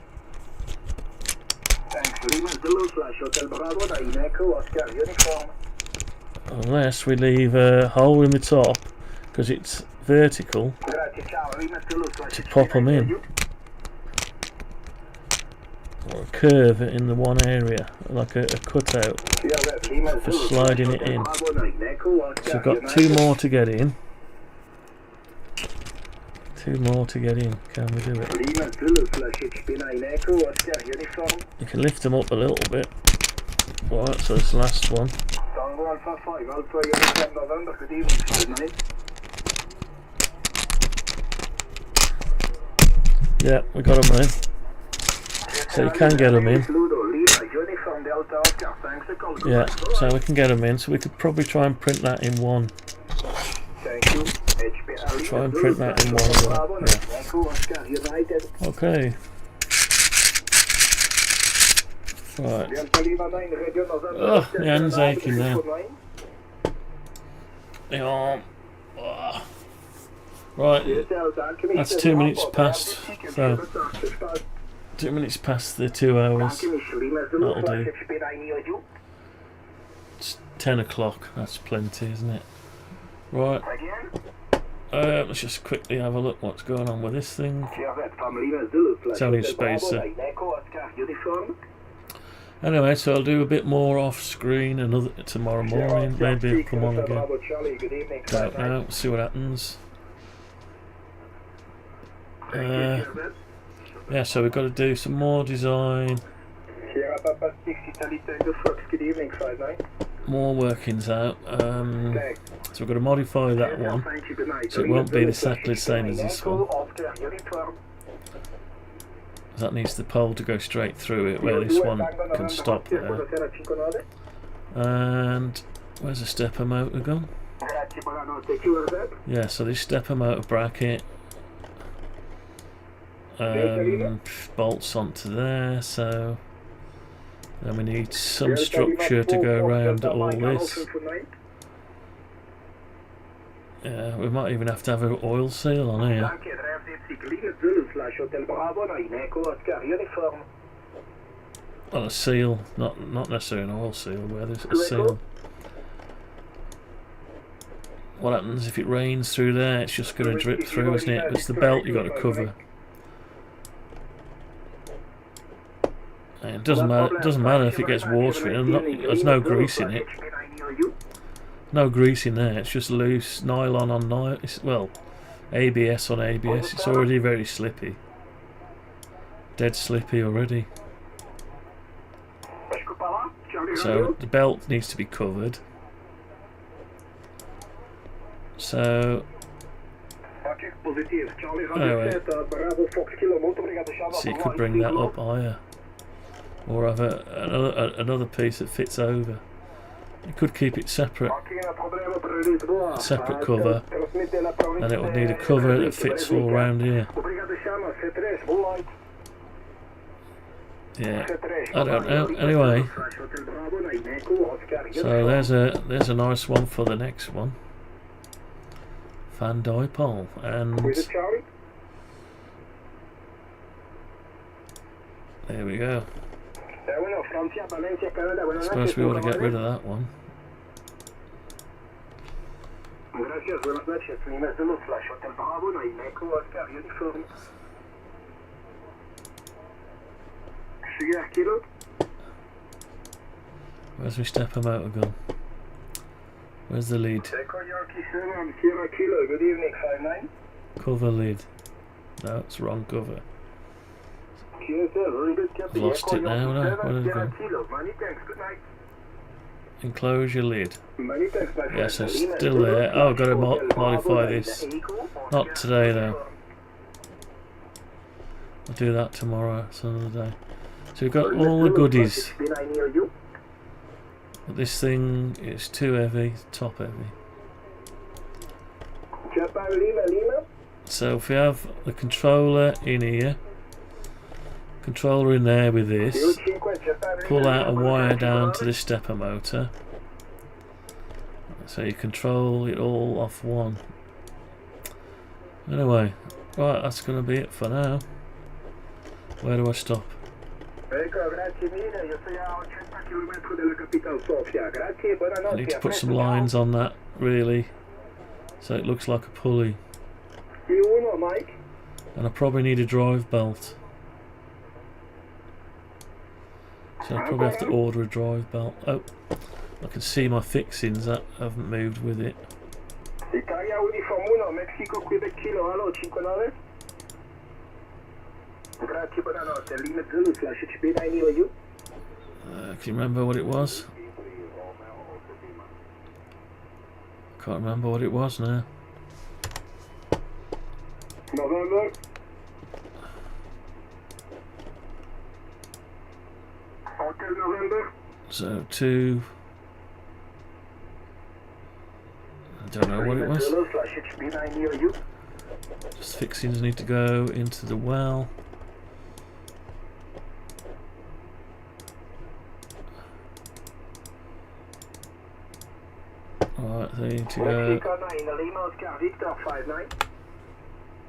Unless we leave a hole in the top, because it's vertical, to pop them in. Or a curve in the one area, like a cutout for sliding it in. So I've got two more to get in. Two more to get in. Can we do it? You can lift them up a little bit. Alright, so this last one. Bravo Alpha 5, Alpha Uniform November, good evening, 5-9. Yeah, we got them in. So you can get them in. Yeah, so we can get them in. So we could probably try and print that in one. Try and print that in one. Yeah. Okay. Right. Oh, the hand's aching now. Hang on. Oh. Right, that's 2 minutes past. So 2 minutes past the 2 hours. That'll do. It's 10 o'clock. That's plenty, isn't it? Right. Let's just quickly have a look what's going on with this thing. It's only a spacer. Anyway, so I'll do a bit more off screen another tomorrow morning. Maybe it'll come on again. Don't know. See what happens. Yeah, so we've got to do some more design. More workings out. So we've got to modify that one so it won't be exactly the same as this one. That needs the pole to go straight through it, where this one can stop there. And where's the stepper motor gone? Yeah, so this stepper motor bracket bolts onto there, so then we need some structure to go around all this. Yeah, we might even have to have an oil seal on here. Well, a seal, not necessarily an oil seal, where there's a seal. What happens if it rains through there? It's just going to drip through, isn't it? It's the belt you've got to cover. And it doesn't matter if it gets watery. There's no grease in it. No grease in there. It's just loose nylon on nylon. Well, ABS on ABS. It's already very slippy. Dead slippy already. So the belt needs to be covered. So anyway, so you could bring that up higher, or have another piece that fits over. You could keep it separate, a separate cover, and it would need a cover that fits all around here. Yeah, I don't know. Anyway, so there's a nice one for the next one. Fan dipole, and there we go. I suppose we ought to get rid of that one. Where's my stepper motor gun? Where's the lead? Cover lid. No, it's wrong cover. I've lost it now, no? Where did it go? Enclosure lid. Yes, it's still there. Oh, I've got to modify this. Not today though. I'll do that tomorrow, it's another day. So we've got all the goodies. But this thing is too heavy, top heavy. So if we have the controller in here, controller in there with this, pull out a wire down to the stepper motor, so you control it all off one. Anyway, right, that's going to be it for now. Where do I stop? I need to put some lines on that, really, so it looks like a pulley. And I probably need a drive belt. So I'll probably have to order a drive belt. Oh, I can see my fixings that haven't moved with it. Can you remember what it was? Can't remember what it was now. November. Hotel November. So 2. I don't know what it was. HB9 near you. Just fixings need to go into the well. Right, they need to go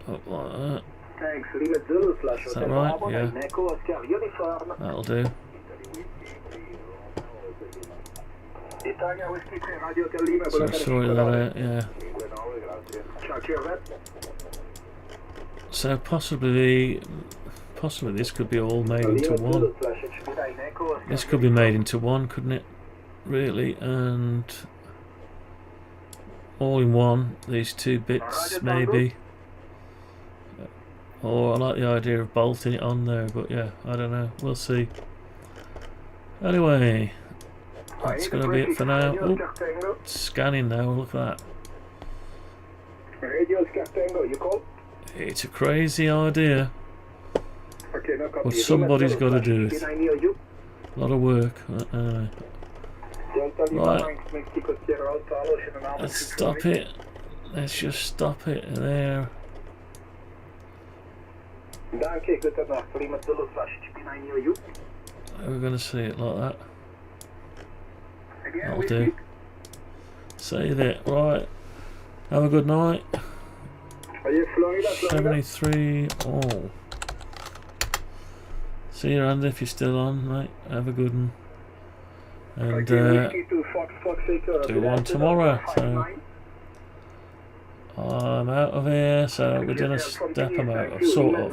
up like that. Thanks. Lima Zulu slash Is that right? Yeah. That'll do. So sort that out, yeah. So possibly this could be all made into one. This could be made into one, couldn't it? Really, and all in one, these two bits maybe. Or I like the idea of bolting it on there, but yeah, I don't know. We'll see. Anyway, that's going to be it for now. Oh, it's scanning now, look at that. It's a crazy idea, but somebody's got to do it. A lot of work. Right, let's stop it. Let's just stop it there. We're going to see it like that. That'll do. Save it. Right. Have a good night. 73 all. See you, Andy, if you're still on, mate. Have a good one. And do one tomorrow. So I'm out of here, so we're gonna step them out, sort of.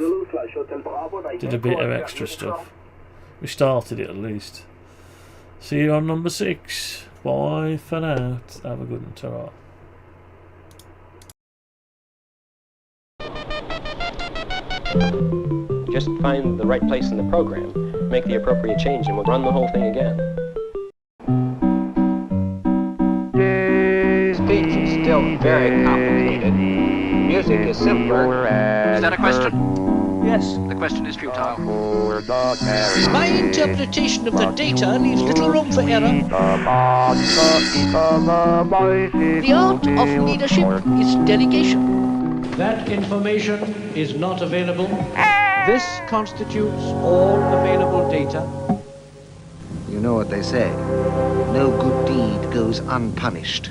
Did a bit of extra stuff. We started it at least. See you on number 6. Bye for now. Have a good one. Ta-ra. Just find the right place in the program, make the appropriate change, and we'll run the whole thing again. Speech is still very complicated. Music is simpler. Is that a question? Yes. The question is futile. My interpretation of the data leaves little room for error. The art of leadership is delegation. That information is not available. This constitutes all available data. You know what they say, no good deed goes unpunished.